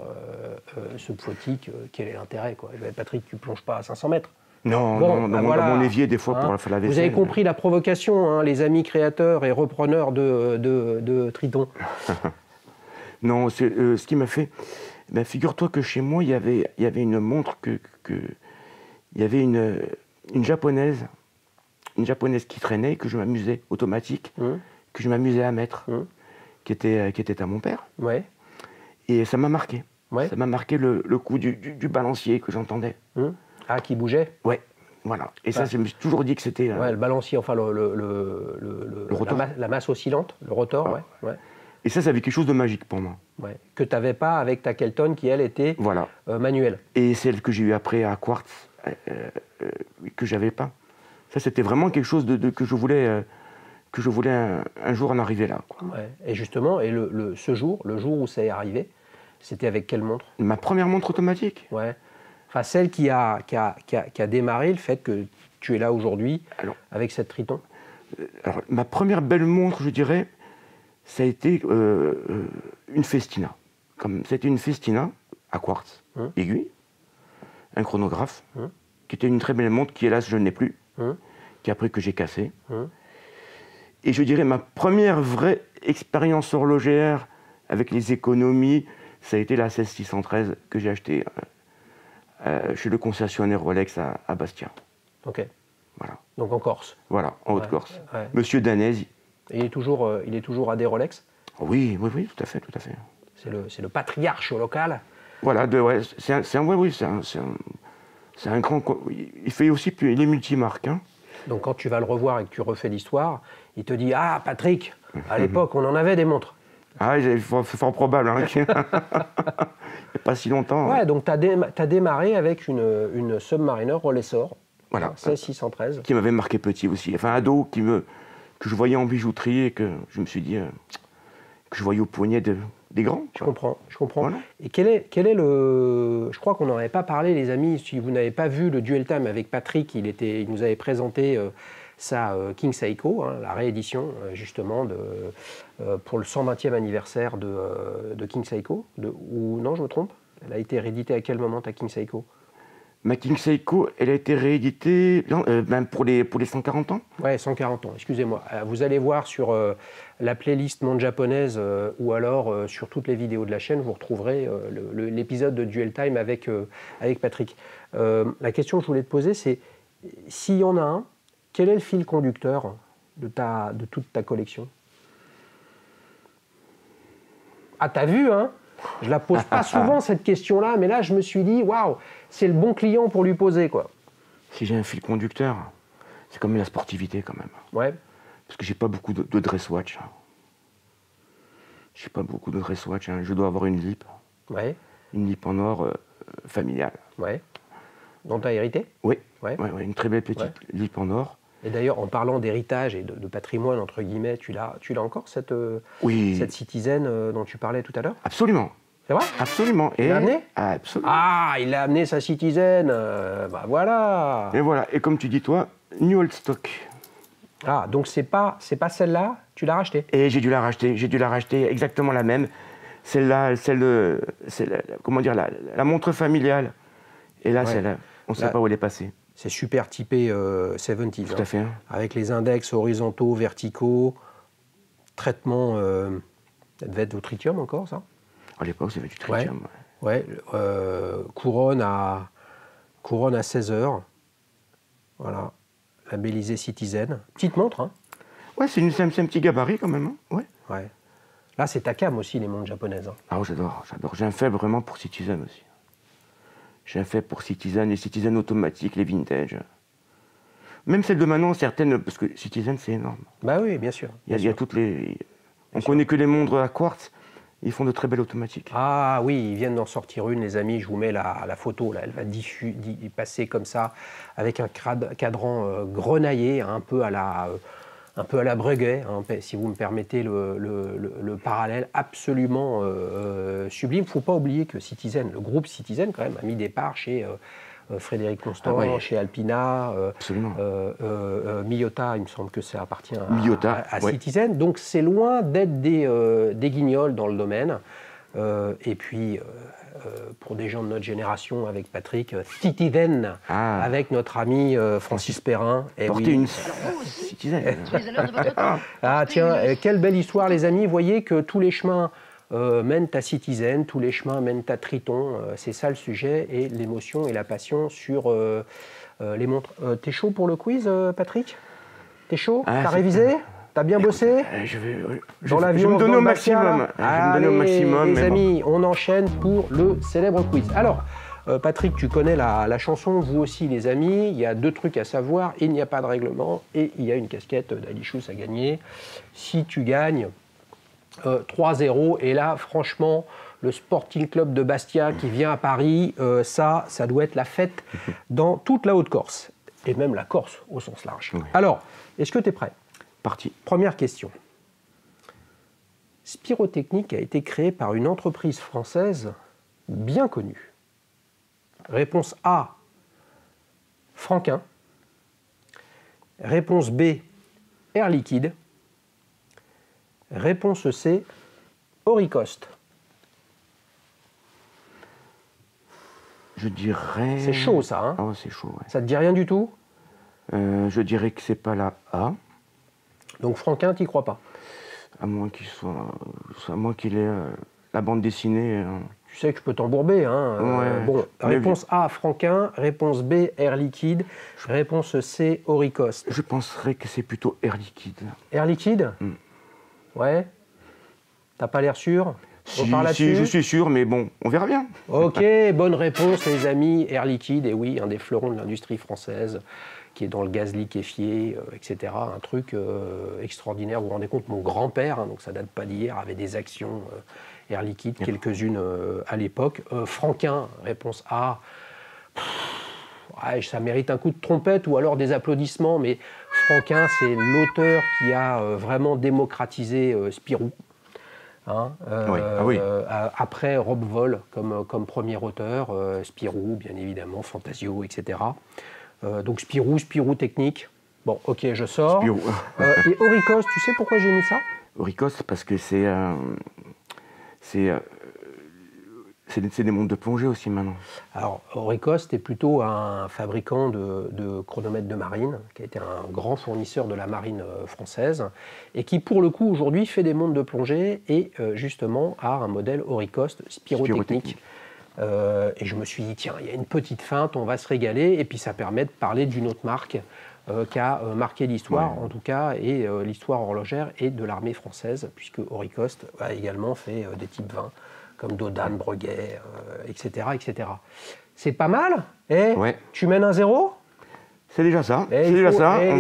subphotique, quel est l'intérêt, quoi? Patrick, tu plonges pas à 500 mètres. Non, bon, dans mon évier, des fois, pour faire la vaisselle. Vous avez compris la provocation, hein, les amis créateurs et repreneurs de Triton. Non, ce qui m'a fait... Ben, figure-toi que chez moi, il y avait une montre il y avait une japonaise qui traînait, que je m'amusais, automatique, que je m'amusais à mettre, qui était à mon père. Ouais. Et ça m'a marqué. Ouais. Ça m'a marqué le coup du balancier que j'entendais. Ah, qui bougeait? Ouais, voilà. Et ça, je me suis toujours dit que c'était... Ouais, le balancier, enfin rotor. La masse oscillante, le rotor, ouais. Et ça avait quelque chose de magique pour moi. Ouais. Que tu n'avais pas avec ta Kelton qui, elle, était manuelle. Et celle que j'ai eue après à Quartz, que j'avais pas. Ça, c'était vraiment quelque chose que je voulais un jour en arriver là, quoi. Ouais. Et justement, le jour où ça est arrivé, c'était avec quelle montre? Ma première montre automatique. Ouais. Enfin, celle qui a démarré le fait que tu es là aujourd'hui avec cette Triton. Alors, ma première belle montre, je dirais, ça a été une Festina. C'était une Festina à quartz, aiguille, un chronographe, qui était une très belle montre qui, hélas, je n'ai plus, qui après que j'ai cassé. Et je dirais ma première vraie expérience horlogère avec les économies, ça a été la 16613 que j'ai achetée chez le concessionnaire Rolex à Bastia. Ok. Voilà. Donc en Corse. Voilà, en Haute-Corse. Ouais. Monsieur Danez. Et il est toujours à des Rolex? Oui, tout à fait. C'est le patriarche local. Voilà, c'est un grand... Il fait aussi, il est multimarque. Hein. Donc quand tu vas le revoir et que tu refais l'histoire, il te dit « Ah, Patrick, à l'époque, on en avait des montres. » Ah, c'est fort probable. Hein. Il n'y a pas si longtemps. Ouais, donc tu as démarré avec une Submariner Rolessor, voilà, 16613. Qui m'avait marqué petit aussi. Enfin, ado, que je voyais en bijouterie et que je me suis dit que je voyais au poignet des grands. Je comprends. Voilà. Et quel est le... Je crois qu'on n'en avait pas parlé, les amis. Si vous n'avez pas vu le Duel Time avec Patrick, il nous avait présenté sa King Seiko, hein, la réédition justement pour le 120e anniversaire de King Seiko. Ou non, je me trompe? Elle a été rééditée à quel moment, ta King Seiko? Ma King Seiko, elle a été rééditée pour les 140 ans. Ouais, 140 ans, excusez-moi. Vous allez voir sur la playlist Monde Japonaise ou alors sur toutes les vidéos de la chaîne, vous retrouverez l'épisode de Duel Time avec Patrick. La question que je voulais te poser, c'est s'il y en a un, quel est le fil conducteur de toute ta collection? Ah, t'as vu, hein? Je la pose pas souvent cette question-là, mais là je me suis dit waouh, c'est le bon client pour lui poser, quoi. Si j'ai un fil conducteur, c'est comme la sportivité quand même. Ouais. Parce que j'ai pas beaucoup de dress watch. J'ai pas beaucoup de dress watch. Je dois avoir une lip. Ouais. Une lip en or familiale. Ouais. Dont tu as hérité? Oui. Ouais, une très belle petite lip en or. Et d'ailleurs, en parlant d'héritage et de patrimoine, entre guillemets, tu l'as encore, cette Citizen dont tu parlais tout à l'heure? Absolument. C'est vrai? Absolument. Il l'a amené? Absolument. Ah, il a amené sa Citizen, bah voilà. Et voilà, et comme tu dis toi, New Old Stock. Ah, donc c'est pas celle-là, tu l'as rachetée? Et j'ai dû la racheter exactement la même. Celle-là, comment dire, la montre familiale. Et là, celle-là, on ne sait pas où elle est passée. C'est super typé 70s. Tout à fait. Hein. Avec les index horizontaux, verticaux, traitement... ça devait être au tritium encore, ça? À l'époque, c'était du tritium. Ouais, couronne à 16h. Voilà, labellisé Citizen. Petite montre, hein. Ouais, c'est un petit gabarit quand même. Hein. Ouais. Ouais. Là, c'est ta cam aussi, les montres japonaises. Hein. Ah, j'adore. J'ai un faible vraiment pour Citizen aussi. J'ai un faible pour Citizen, les Citizen automatiques, les vintage. Même celles de maintenant, certaines, parce que Citizen, c'est énorme. Bah oui, bien sûr. Il y a toutes les... On connaît que les montres à quartz, ils font de très belles automatiques. Ah oui, ils viennent d'en sortir une, les amis, je vous mets la photo, là, elle va passer comme ça, avec un cadran grenaillé, un peu à la Breguet, hein, si vous me permettez le parallèle absolument sublime. Il ne faut pas oublier que Citizen, le groupe Citizen, quand même, a mis des parts chez Frédéric Constant, chez Alpina, Miyota, il me semble que ça appartient à Citizen. Donc c'est loin d'être des guignols dans le domaine. Et puis, pour des gens de notre génération, avec Patrick, Citizen, avec notre ami Francis Perrin. Portez une Citizen. Ah tiens, quelle belle histoire, les amis. Vous voyez que tous les chemins mènent à Citizen, tous les chemins mènent à Triton. C'est ça le sujet, et l'émotion et la passion sur les montres. T'es chaud pour le quiz, Patrick? T'es chaud? T'as révisé? T'as bien bossé? Je vais me donner au maximum. Les amis, on enchaîne pour le célèbre quiz. Alors, Patrick, tu connais la chanson, vous aussi les amis. Il y a 2 trucs à savoir, il n'y a pas de règlement et il y a une casquette d'Alichous à gagner. Si tu gagnes 3-0, et là, franchement, le Sporting Club de Bastia qui vient à Paris, ça doit être la fête dans toute la Haute-Corse, et même la Corse au sens large. Oui. Alors, est-ce que tu es prêt? Parti. Première question. Spirotechnique a été créé par une entreprise française bien connue. Réponse A, Franquin. Réponse B, Air Liquide. Réponse C, Oricost. Je dirais... C'est chaud ça, hein? Ah, c'est chaud, ouais. Ça te dit rien du tout? Je dirais que c'est pas la A. Donc Franquin, t'y crois pas? À moins qu'il ait la bande dessinée. Tu sais que je peux t'embourber, hein. Bon, réponse A, Franquin. Réponse B, Air Liquide. Réponse C, Oricost. Je penserais que c'est plutôt Air Liquide. Air Liquide? Ouais. T'as pas l'air sûr? Si, je suis sûr, mais bon, on verra bien. Ok, bonne réponse, les amis. Air Liquide, et oui, un des fleurons de l'industrie française, qui est dans le gaz liquéfié, etc. Un truc extraordinaire. Vous vous rendez compte, mon grand-père, hein, donc ça date pas d'hier, avait des actions Air Liquide, quelques-unes à l'époque. Franquin, réponse A. Ça mérite un coup de trompette ou alors des applaudissements, mais Franquin, c'est l'auteur qui a vraiment démocratisé Spirou. Hein, après Rob Vol comme premier auteur, Spirou, bien évidemment, Fantasio, etc. Donc Spirou Technique. Bon, ok, je sors. Spirou. Et Oricost, tu sais pourquoi j'ai mis ça? Oricost, parce que c'est des montres de plongée aussi maintenant. Alors, Oricost est plutôt un fabricant de chronomètres de marine, qui a été un grand fournisseur de la marine française, et qui, pour le coup, aujourd'hui, fait des montres de plongée et, justement, a un modèle Oricost Spirotechnique. Et je me suis dit, tiens, il y a une petite feinte, on va se régaler, et puis ça permet de parler d'une autre marque qui a marqué l'histoire, en tout cas, et l'histoire horlogère et de l'armée française, puisque Oricost a également fait des types 20, comme Dodan, Breguet, etc., etc. C'est pas mal. Tu mènes 1-0 ? C'est déjà ça. Les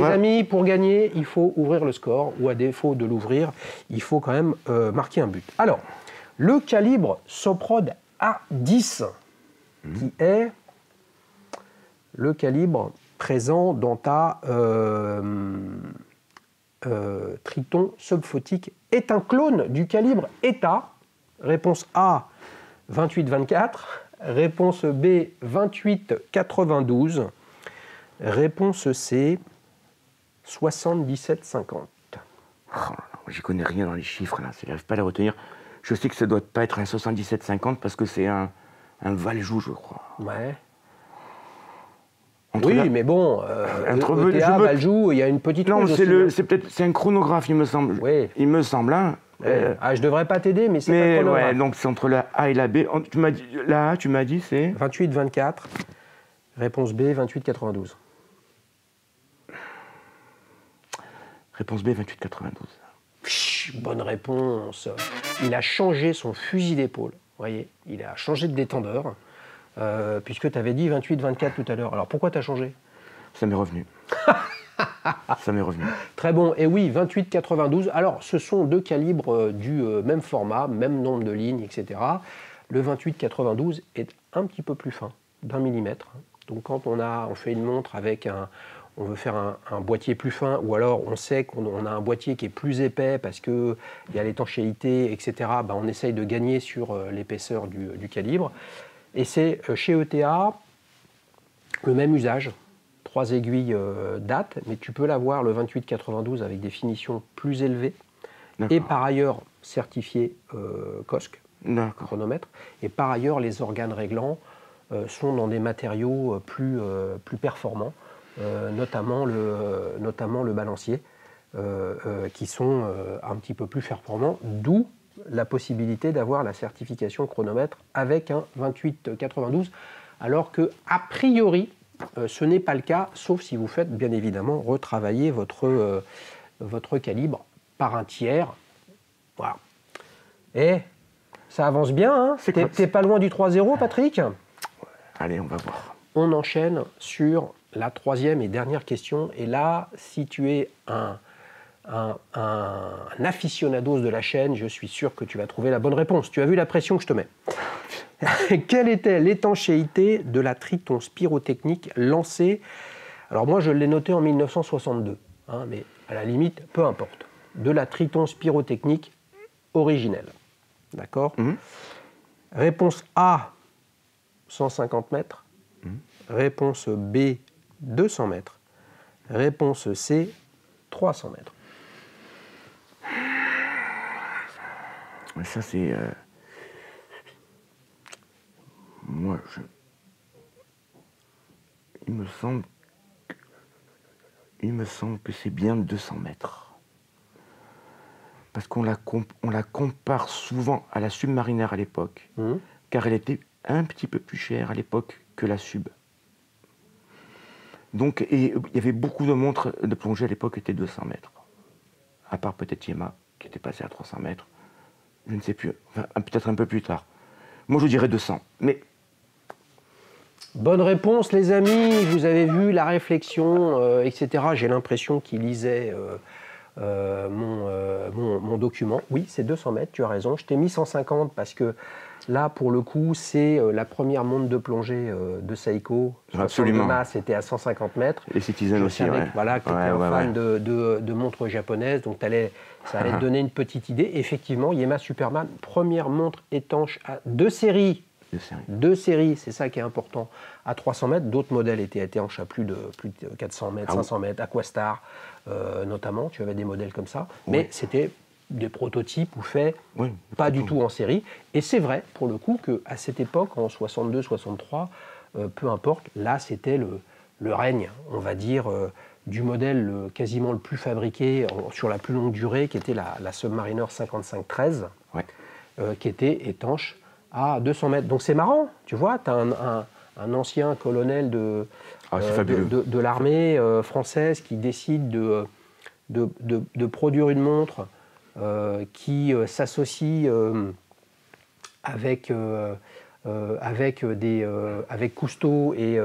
amis, pour gagner, il faut ouvrir le score, ou à défaut de l'ouvrir, il faut quand même marquer un but. Alors, le calibre Soprod A10, qui est le calibre présent dans ta Triton subphotique, est un clone du calibre ETA. Réponse A, 28-24. Réponse B, 28-92. Réponse C, 77-50. Oh, j'y connais rien dans les chiffres, là. Je n'arrive pas à les retenir. Je sais que ça ne doit pas être un 77-50 parce que c'est un Valjoux, je crois. Ouais. Mais bon, ETA, Valjoux, il y a une petite... Non, c'est un chronographe, il me semble. Oui. Il me semble, hein. Je devrais pas t'aider, mais c'est pas le chronographe. Ouais, donc c'est entre la A et la B. La A, tu m'as dit, c'est 28-24. Réponse B, 28-92. Réponse B, 28-92. Bonne réponse. Il a changé son fusil d'épaule. Vous voyez, il a changé de détendeur, puisque tu avais dit 28-24 tout à l'heure. Alors pourquoi tu as changé? Ça m'est revenu. Ça m'est revenu. Très bon. Et oui, 28-92. Alors, ce sont deux calibres du même format, même nombre de lignes, etc. Le 28-92 est un petit peu plus fin, d'1 millimètre. Donc, quand on fait une montre avec on veut faire un boîtier plus fin, ou alors on sait qu'on a un boîtier qui est plus épais parce qu'il y a l'étanchéité, etc., on essaye de gagner sur l'épaisseur du calibre. Et c'est chez ETA le même usage. 3 aiguilles date, mais tu peux l'avoir le 28-92 avec des finitions plus élevées et par ailleurs certifié COSC, chronomètre, et par ailleurs les organes réglants sont dans des matériaux plus performants, notamment le balancier, qui sont un petit peu plus performants, d'où la possibilité d'avoir la certification chronomètre avec un 28-92, alors que a priori ce n'est pas le cas, sauf si vous faites bien évidemment retravailler votre calibre par un tiers. Voilà. Et ça avance bien, hein. T'es pas loin du 3-0, Patrick? Allez, on va voir. On enchaîne sur la troisième et dernière question. Et là, si tu es un aficionados de la chaîne, je suis sûr que tu vas trouver la bonne réponse. Tu as vu la pression que je te mets. Quelle était l'étanchéité de la Triton Spirotechnique lancée? Alors moi, je l'ai noté en 1962, hein, mais à la limite, peu importe. De la Triton Spirotechnique originelle. D'accord? Réponse A, 150 mètres. Réponse B, 200 mètres. Réponse C, 300 mètres. Ça, c'est... Moi, il me semble que c'est bien 200 mètres. Parce qu'on la compare souvent à la Submariner à l'époque, car elle était un petit peu plus chère à l'époque que la Sub. Donc, et il y avait beaucoup de montres de plongée à l'époque qui étaient 200 mètres. À part peut-être Yema, qui était passé à 300 mètres. Je ne sais plus, enfin, peut-être un peu plus tard. Moi, je dirais 200, mais... Bonne réponse, les amis. Vous avez vu la réflexion, etc. J'ai l'impression qu'il lisait mon document. Oui, c'est 200 mètres, tu as raison. Je t'ai mis 150 parce que là, pour le coup, c'est la première montre de plongée de Seiko. Absolument. C'était à 150 mètres. Et Citizen aussi, ouais. Voilà, que tu étais un fan de montres japonaises, donc ça allait te donner une petite idée. Effectivement, Yema Superman, première montre étanche de série. Deux séries, c'est ça qui est important, à 300 mètres. D'autres modèles étaient étanches à plus de 400 mètres, 500 mètres, Aquastar notamment, tu avais des modèles comme ça. Mais c'était des prototypes ou faits pas du tout en série. Et c'est vrai, pour le coup, qu'à cette époque, en 62, 63, peu importe, là, c'était le règne, on va dire, du modèle quasiment le plus fabriqué sur la plus longue durée, qui était la Submariner 5513, qui était étanche à 200 mètres. Donc c'est marrant, tu vois, tu as un ancien colonel de l'armée française qui décide de produire une montre qui s'associe avec Cousteau et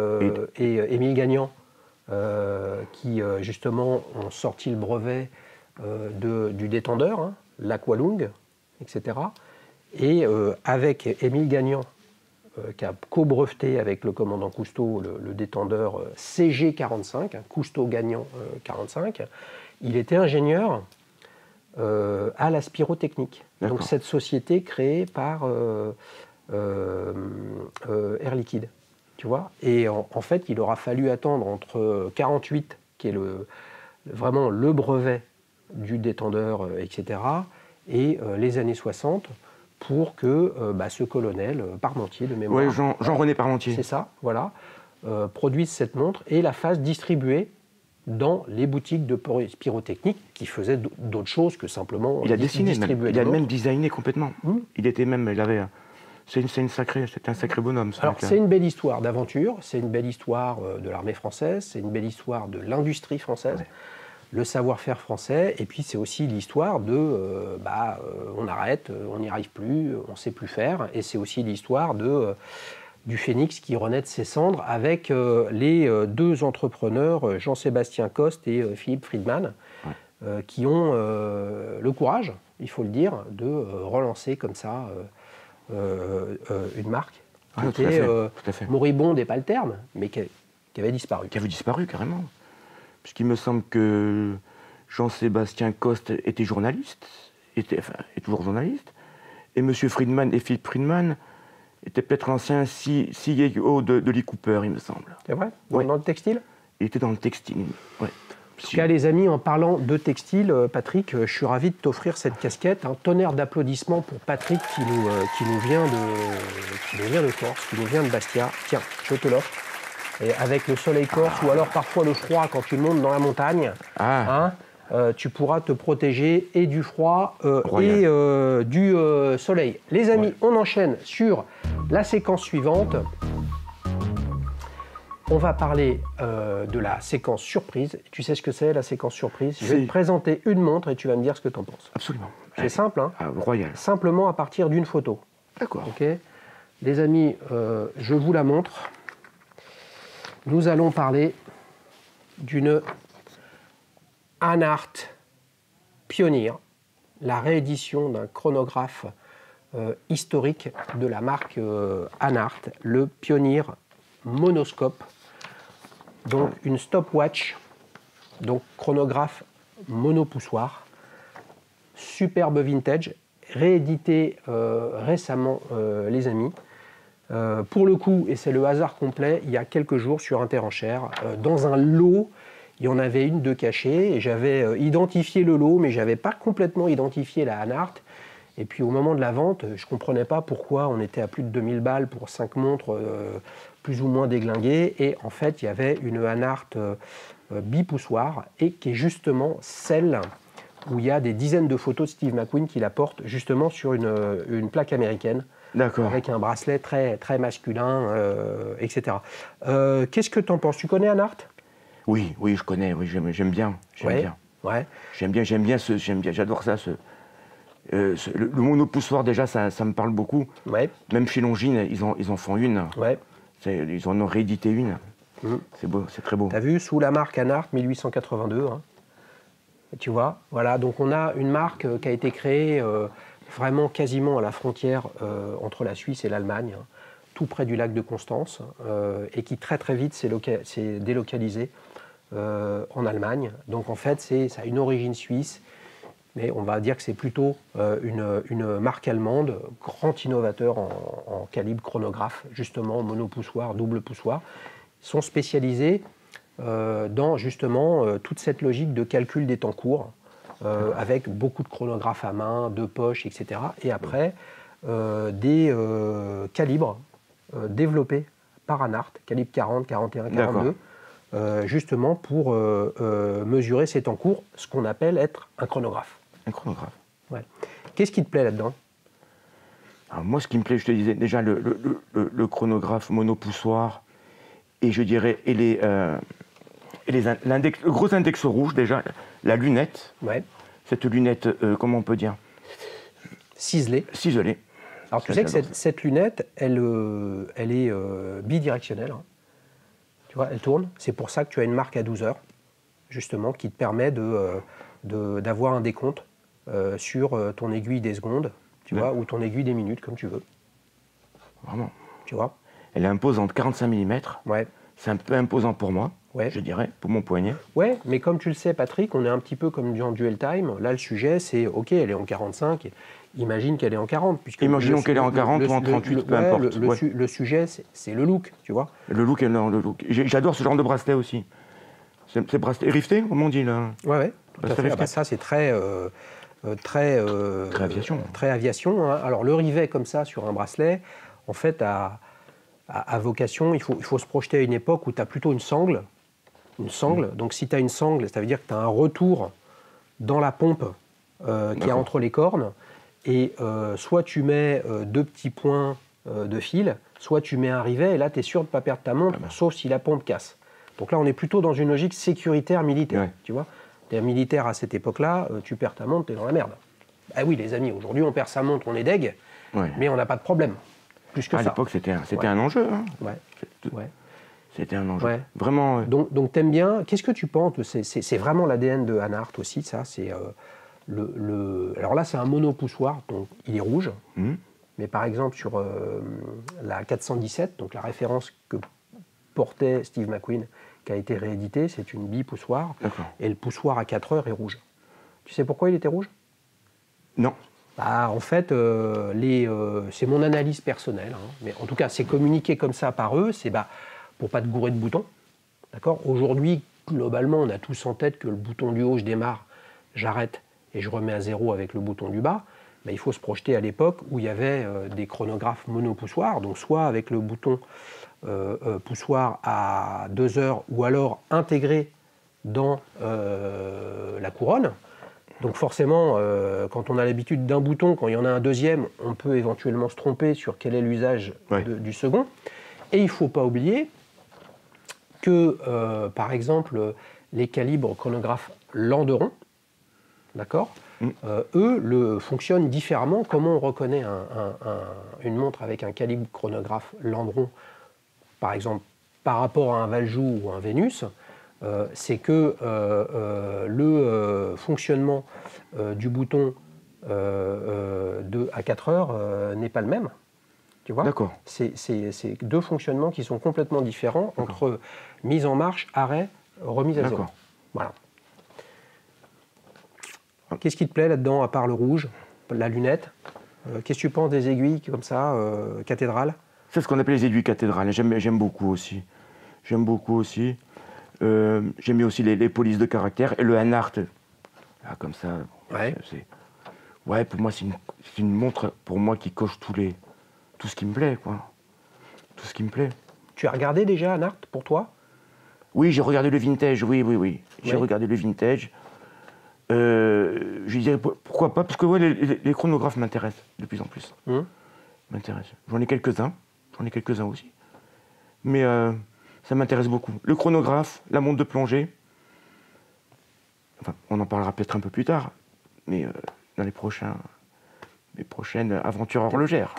Émile Gagnan, qui justement ont sorti le brevet du détendeur, hein, l'Aqualung, etc. Et avec Émile Gagnan, qui a co-breveté avec le commandant Cousteau le détendeur CG45, Cousteau-Gagnan 45, il était ingénieur à la Spirotechnique. Donc cette société créée par Air Liquide, tu vois. Et en fait, il aura fallu attendre entre 48, qui est vraiment le brevet du détendeur, etc., et les années 60, pour que ce colonel, Parmentier de mémoire... Oui, Jean-René Parmentier. C'est ça, voilà, produise cette montre et la fasse distribuer dans les boutiques de pyrotechnique qui faisaient d'autres choses que simplement il a dessiné, il a même designé complètement. Il était même, c'était un sacré bonhomme. Alors c'est une belle histoire d'aventure, c'est une belle histoire de l'armée française, c'est une belle histoire de l'industrie française, le savoir-faire français, et puis c'est aussi l'histoire de on arrête, on n'y arrive plus, on ne sait plus faire, et c'est aussi l'histoire du phénix qui renaît de ses cendres avec les deux entrepreneurs, Jean-Sébastien Coste et Philippe Friedman, qui ont le courage, il faut le dire, de relancer comme ça une marque qui était moribonde n'est pas le terme, mais qui avait disparu. Qui avait disparu carrément. Puisqu'il me semble que Jean-Sébastien Coste était journaliste, est toujours journaliste, et M. Friedman et Philippe Friedman était peut-être l'ancien CEO de Lee Cooper, il me semble. C'est vrai? Dans le textile? Il était dans le textile, oui. En tout cas, les amis, en parlant de textile, Patrick, je suis ravi de t'offrir cette casquette. Un tonnerre d'applaudissements pour Patrick qui nous vient de Corse, qui nous vient de Bastia. Tiens, je te l'offre. Et avec le soleil corse, ou alors parfois le froid quand tu montes dans la montagne, tu pourras te protéger et du froid et du soleil. Les amis, on enchaîne sur la séquence suivante. On va parler de la séquence surprise. Tu sais ce que c'est, la séquence surprise? Je vais te présenter une montre et tu vas me dire ce que tu en penses. Absolument. C'est simple, hein? Royal. Simplement à partir d'une photo. D'accord. Okay. Les amis, je vous la montre. Nous allons parler d'une Hanhart Pioneer, la réédition d'un chronographe historique de la marque Hanhart, le Pioneer monoscope. Donc une stopwatch, donc chronographe monopoussoir, superbe vintage, réédité récemment les amis. Pour le coup, et c'est le hasard complet, il y a quelques jours sur Interenchères, dans un lot, il y en avait une de cachée, et j'avais identifié le lot, mais je n'avais pas complètement identifié la Hanhart. Et puis au moment de la vente, je ne comprenais pas pourquoi on était à plus de 2000 balles pour 5 montres plus ou moins déglinguées. Et en fait, il y avait une Hanhart bipoussoir, et qui est justement celle où il y a des dizaines de photos de Steve McQueen qui la portent justement sur une plaque américaine. D'accord. Avec un bracelet très, très masculin, etc. Qu'est-ce que tu en penses? Tu connais Hanhart? Oui, je connais, oui, j'aime bien. J'aime bien, j'adore ça. Le monopoussoir, déjà, ça me parle beaucoup. Ouais. Même chez Longines, ils en font une. Ouais. Ils en ont réédité une. C'est beau, c'est très beau. Tu as vu, sous la marque Hanhart 1882. Hein. Tu vois, voilà, donc on a une marque qui a été créée vraiment quasiment à la frontière entre la Suisse et l'Allemagne, hein, tout près du lac de Constance, et qui très très vite s'est délocalisé en Allemagne. Donc en fait, ça a une origine suisse, mais on va dire que c'est plutôt une marque allemande, grand innovateur en calibre chronographe, justement monopoussoir, double poussoir. Ils sont spécialisés dans justement toute cette logique de calcul des temps courts, avec beaucoup de chronographes à main, de poche, etc. Et après, des calibres développés par Hanhart, calibre 40, 41, 42, justement pour mesurer ces temps courts, ce qu'on appelle être un chronographe. Un chronographe. Ouais. Qu'est-ce qui te plaît là-dedans? Alors moi, ce qui me plaît, je te disais, déjà le chronographe monopoussoir, et je dirais, le gros index rouge, déjà, la lunette. Ouais. Cette lunette, comment on peut dire? Ciselée. Ciselée. Alors tu sais que cette lunette, elle est bidirectionnelle. Hein. Tu vois, elle tourne. C'est pour ça que tu as une marque à 12 heures, justement, qui te permet d'avoir un décompte sur ton aiguille des secondes, tu vois, ou ton aiguille des minutes, comme tu veux. Vraiment. Tu vois? Elle est imposante, 45 mm. Ouais. C'est un peu imposant pour moi, ouais. je dirais, pour mon poignet. Ouais, mais comme tu le sais, Patrick, on est un petit peu comme en dual time. Là, le sujet, c'est, OK, elle est en 45, imagine qu'elle est en 40. Imaginons qu'elle est en 40 ou en 38, peu importe. Le sujet, c'est le look, tu vois. Le look. J'adore ce genre de bracelet aussi. C'est bracelet rifté, comme on dit, là. Ouais, tout à fait. Ah bah ça, c'est très aviation. Très aviation. Hein. Alors, le rivet comme ça sur un bracelet, en fait, a vocation, il faut se projeter à une époque où tu as plutôt une sangle une sangle. Donc si tu as une sangle, ça veut dire que tu as un retour dans la pompe qui est entre les cornes. Et soit tu mets 2 petits points de fil, soit tu mets un rivet, et là tu es sûr de ne pas perdre ta montre, sauf si la pompe casse. Donc là on est plutôt dans une logique sécuritaire militaire, tu vois. Tu es militaire à cette époque-là, tu perds ta montre, tu es dans la merde. Ah oui les amis, aujourd'hui on perd sa montre, on est deg, mais on n'a pas de problème. Plus que ça. À l'époque c'était un enjeu. Hein. C'était un enjeu. Vraiment. Donc t'aimes bien, qu'est-ce que tu penses, c'est vraiment l'ADN de Hanhardt aussi, ça, c'est... Alors là, c'est un monopoussoir, donc il est rouge. Mais par exemple, sur la 417, donc la référence que portait Steve McQueen, qui a été réédité, c'est une bipoussoir. Et le poussoir à 4 heures est rouge. Tu sais pourquoi il était rouge? Non. En fait, c'est mon analyse personnelle. Hein, mais en tout cas, c'est communiqué comme ça par eux. C'est pour pas te gourer de boutons. D'accord. Aujourd'hui, globalement, on a tous en tête que le bouton du haut, je démarre, j'arrête et je remets à 0 avec le bouton du bas. Mais il faut se projeter à l'époque où il y avait des chronographes monopoussoirs, donc soit avec le bouton poussoir à 2 heures ou alors intégré dans la couronne. Donc forcément, quand on a l'habitude d'un bouton, quand il y en a un deuxième, on peut éventuellement se tromper sur quel est l'usage du second. Et il ne faut pas oublier que, par exemple, les calibres chronographes Landeron, d'accord, eux fonctionnent différemment. Comment on reconnaît une montre avec un calibre chronographe Landeron, par exemple, par rapport à un Valjoux ou un Vénus, c'est que le fonctionnement du bouton à 4 heures n'est pas le même. Tu vois ? D'accord. C'est 2 fonctionnements qui sont complètement différents entre mise en marche, arrêt, remise à 0. Voilà. Qu'est-ce qui te plaît là-dedans, à part le rouge, la lunette? Qu'est-ce que tu penses des aiguilles comme ça, cathédrales? C'est ce qu'on appelle les aiguilles cathédrales. J'aime beaucoup aussi. J'aime mis aussi les polices de caractère et le Hanhardt. Là, comme ça. Pour moi, c'est une montre pour moi qui coche tout ce qui me plaît, quoi. Tout ce qui me plaît. Tu as regardé déjà Hanhardt pour toi? Oui, j'ai regardé le vintage. Oui. J'ai regardé le vintage. Je dirais pourquoi pas, parce que les chronographes m'intéressent de plus en plus. M'intéressent. J'en ai quelques-uns aussi. Mais ça m'intéresse beaucoup. Le chronographe, la montre de plongée, enfin, on en parlera peut-être un peu plus tard, mais dans mes prochaines aventures horlogères.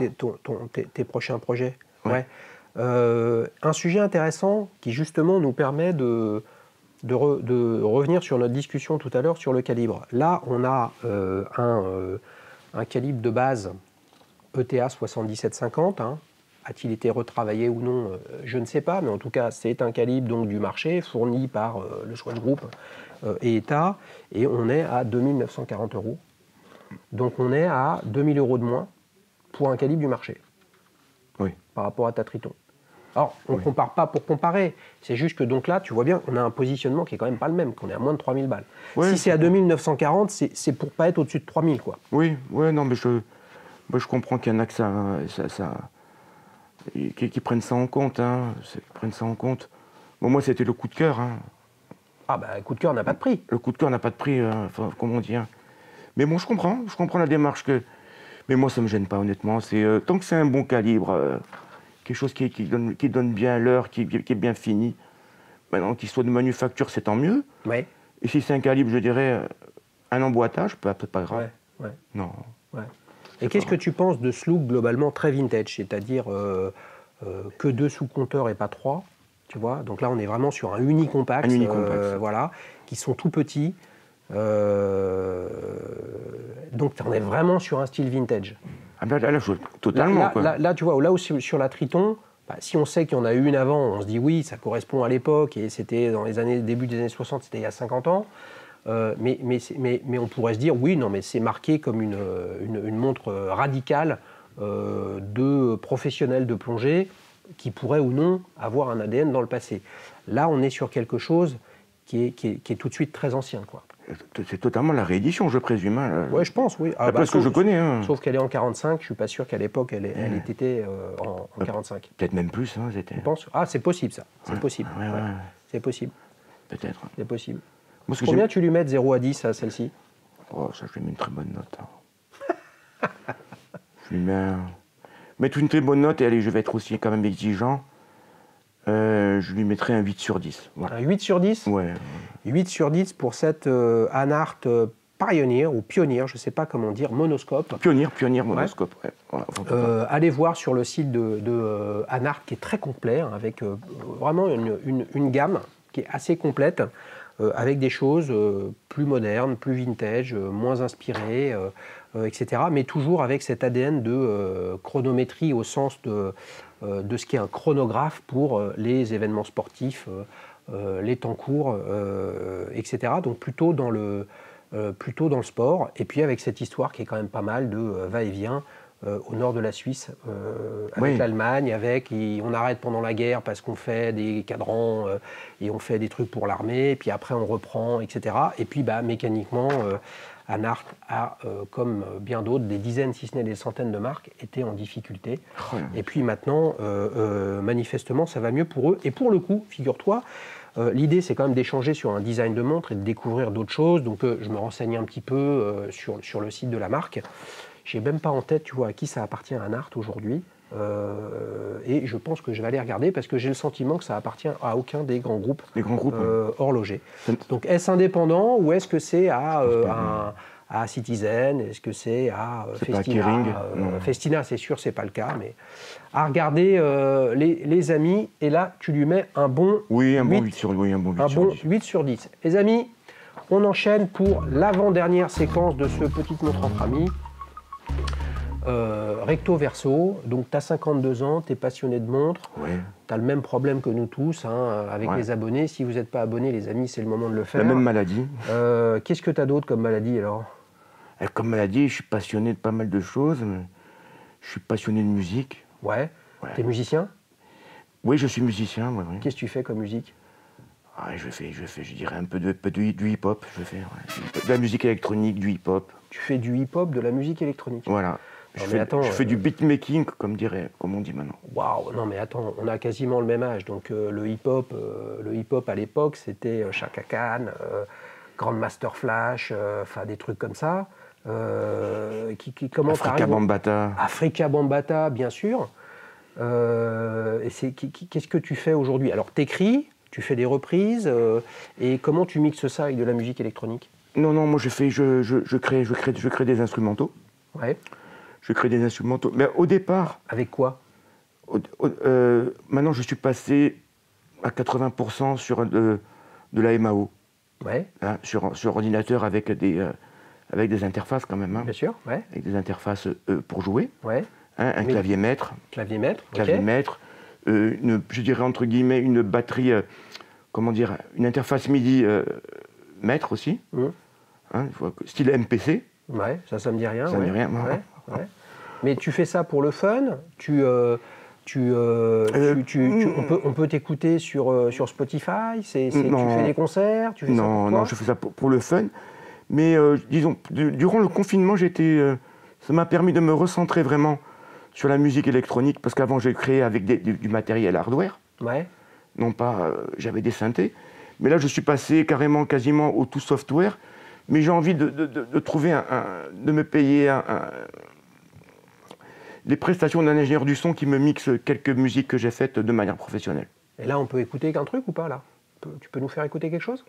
Tes prochains projets. Un sujet intéressant qui justement nous permet de revenir sur notre discussion tout à l'heure sur le calibre. Là, on a un calibre de base ETA 7750. A-t-il été retravaillé ou non? Je ne sais pas, mais en tout cas, c'est un calibre donc, du marché fourni par le Swatch Group et ETA, et on est à 2 940 €. Donc on est à 2 000 € de moins pour un calibre du marché par rapport à ta Triton. Alors, on ne compare pas pour comparer. C'est juste que donc là, tu vois bien, on a un positionnement qui est quand même pas le même, qu'on est à moins de 3 000 balles. Si c'est à 2 940, c'est pour pas être au-dessus de 3 000, quoi. Non, mais je comprends qu'il y en a que qui prennent ça en compte. Bon, moi, c'était le coup de cœur. Le coup de cœur n'a pas de prix. Le coup de cœur n'a pas de prix, comment dire. Mais bon, je comprends la démarche Mais moi, ça me gêne pas, honnêtement. Tant que c'est un bon calibre... quelque chose qui donne bien l'heure, qui est bien fini. Maintenant, qu'il soit de manufacture, c'est tant mieux. Et si c'est un calibre, je dirais, un emboîtage, peut-être pas grave. Non. Et qu'est-ce que tu penses de ce look globalement très vintage, c'est-à-dire que 2 sous-compteurs et pas 3, tu vois? Donc là, on est vraiment sur un unicompact, qui sont tout petits. Donc, on est vraiment sur un style vintage. Là, totalement. Là, tu vois, là où sur la Triton, si on sait qu'il y en a eu une avant, on se dit oui, ça correspond à l'époque, et c'était dans début des années 60, c'était il y a 50 ans. Mais on pourrait se dire, oui, non, mais c'est marqué comme une montre radicale de professionnels de plongée qui pourrait ou non avoir un ADN dans le passé. Là, on est sur quelque chose qui est tout de suite très ancien, quoi. C'est totalement la réédition, je présume. Oui, je pense, oui. Parce que je connais. Sauf qu'elle est en 45, je ne suis pas sûr qu'à l'époque, elle était en 45. Peut-être même plus. Tu penses ? Ah, c'est possible, ça. C'est possible. C'est possible. peut-être. C'est possible. Combien tu lui mets de 0 à 10 à celle-ci? Oh, ça, je lui mets une très bonne note. Hein. Je lui mets une très bonne note, et allez, je vais être aussi quand même exigeant. Je lui mettrai un 8 sur 10. Voilà. Un 8 sur 10? Ouais. 8 sur 10 pour cette Anart Pioneer, ou Pioneer, je ne sais pas comment dire, monoscope. Pioneer monoscope, ouais. Voilà, allez voir sur le site de Anart, qui est très complet, hein, avec vraiment une gamme qui est assez complète, avec des choses plus modernes, plus vintage, moins inspirées, etc. Mais toujours avec cet ADN de chronométrie au sens de ce qu'est un chronographe pour les événements sportifs, les temps courts, etc. Donc plutôt dans le sport, et puis avec cette histoire qui est quand même pas mal de va-et-vient au nord de la Suisse, avec l'Allemagne, on arrête pendant la guerre parce qu'on fait des cadrans et on fait des trucs pour l'armée, puis après on reprend, etc. Et puis mécaniquement, Anart a, comme bien d'autres, des dizaines, si ce n'est des centaines de marques, étaient en difficulté. Et puis maintenant, manifestement, ça va mieux pour eux. Et pour le coup, figure-toi, l'idée, c'est quand même d'échanger sur un design de montre et de découvrir d'autres choses. Donc, je me renseigne un petit peu sur le site de la marque. Je n'ai même pas en tête, tu vois, à qui ça appartient à Anart aujourd'hui. Et je pense que je vais aller regarder parce que j'ai le sentiment que ça appartient à aucun des grands groupes, horlogers. Donc, est-ce indépendant ou est-ce que c'est à Citizen? Est-ce que c'est à Festina? Festina, c'est sûr, c'est pas le cas, mais à regarder les amis. Et là, tu lui mets un bon 8 sur 10. Les amis, on enchaîne pour l'avant-dernière séquence de ce petit montre entre amis. Recto verso, donc tu as 52 ans, tu es passionné de montres, tu as le même problème que nous tous avec les abonnés. Si vous n'êtes pas abonnés, les amis, c'est le moment de le faire. La même maladie. Qu'est-ce que tu as d'autre comme maladie alors? Comme maladie, je suis passionné de pas mal de choses. Je suis passionné de musique. Ouais. T'es musicien? Oui, je suis musicien. Ouais. Qu'est-ce que tu fais comme musique? Je dirais un peu du hip-hop. Je fais de la musique électronique, du hip-hop. Tu fais du hip-hop, de la musique électronique? Voilà. Je fais du beatmaking, comme on dit maintenant. Waouh, non mais attends, on a quasiment le même âge. Donc le hip-hop à l'époque, c'était Chaka Khan, Grandmaster Flash, des trucs comme ça. Afrika Bambaataa. Afrika Bambaataa, bien sûr. Qu'est-ce que tu fais aujourd'hui? Alors, t'écris, tu fais des reprises, et comment tu mixes ça avec de la musique électronique? Non, moi je crée des instrumentaux. Ouais. Je crée des instrumentaux. Mais au départ... Avec quoi? Maintenant, je suis passé à 80% sur de la MAO. Ouais. Hein, sur ordinateur avec des interfaces quand même. Hein. Bien sûr, ouais. Avec des interfaces pour jouer. Ouais. Hein, un clavier maître. Clavier maître, Clavier maître. Je dirais entre guillemets une batterie, une interface MIDI maître aussi. Hein, style MPC. Ouais, ça me dit rien. Ça me dit rien. Ouais. Mais tu fais ça pour le fun? On peut t'écouter sur Spotify? Tu fais des concerts? Non, je fais ça pour le fun. Mais disons, durant le confinement, ça m'a permis de me recentrer vraiment sur la musique électronique, parce qu'avant, j'ai créé avec du matériel hardware. Ouais. Non pas, j'avais des synthés. Mais là, je suis passé quasiment au tout software. Mais j'ai envie de trouver de me payer les prestations d'un ingénieur du son qui me mixe quelques musiques que j'ai faites de manière professionnelle. Et là, on peut écouter qu'un truc ou pas, là? Tu peux nous faire écouter quelque chose?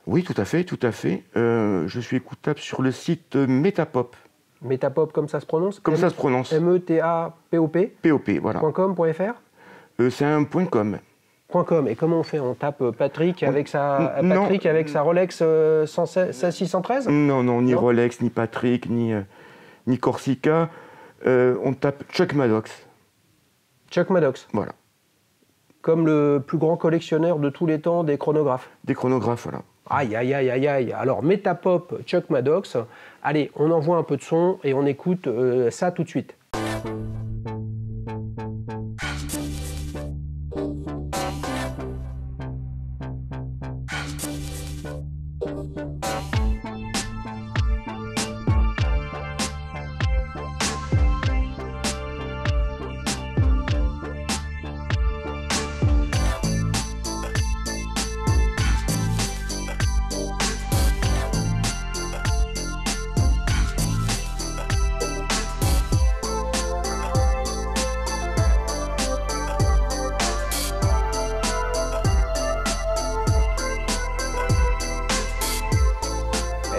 Oui, tout à fait. Je suis écoutable sur le site Metapop. Metapop, comme ça se prononce? Comme ça se prononce. M-E-T-A-P-O-P? P-O-P, voilà. .com.fr? C'est un .com. .com. Et comment on fait? On tape Patrick avec sa Rolex 116-613? Non, ni Rolex, ni Patrick, ni Corsica. On tape Chuck Maddox. Chuck Maddox. Voilà. Comme le plus grand collectionneur de tous les temps des chronographes. Des chronographes, voilà. Aïe. Alors, Metapop, Chuck Maddox. Allez, on envoie un peu de son et on écoute ça tout de suite.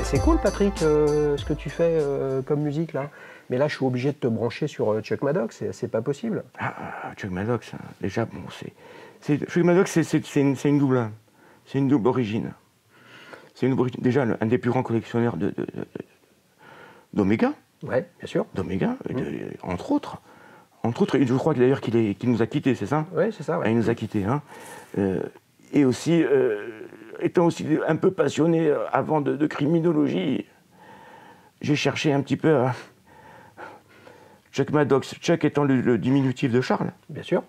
C'est cool, Patrick, ce que tu fais comme musique, là. Mais là, je suis obligé de te brancher sur Chuck Maddox, c'est pas possible. Chuck Maddox, hein. Déjà, bon, Chuck Maddox, c'est une double. C'est une double origine. C'est déjà un des plus grands collectionneurs d'Omega. Ouais, bien sûr. D'Omega, entre autres. Entre autres, je crois d'ailleurs qu'il nous a quittés, c'est ça? Oui, c'est ça. Ouais. Il nous a quittés. Hein. Et aussi, étant aussi un peu passionné avant de criminologie, j'ai cherché un petit peu Chuck Maddox. Chuck étant le diminutif de Charles. Bien sûr.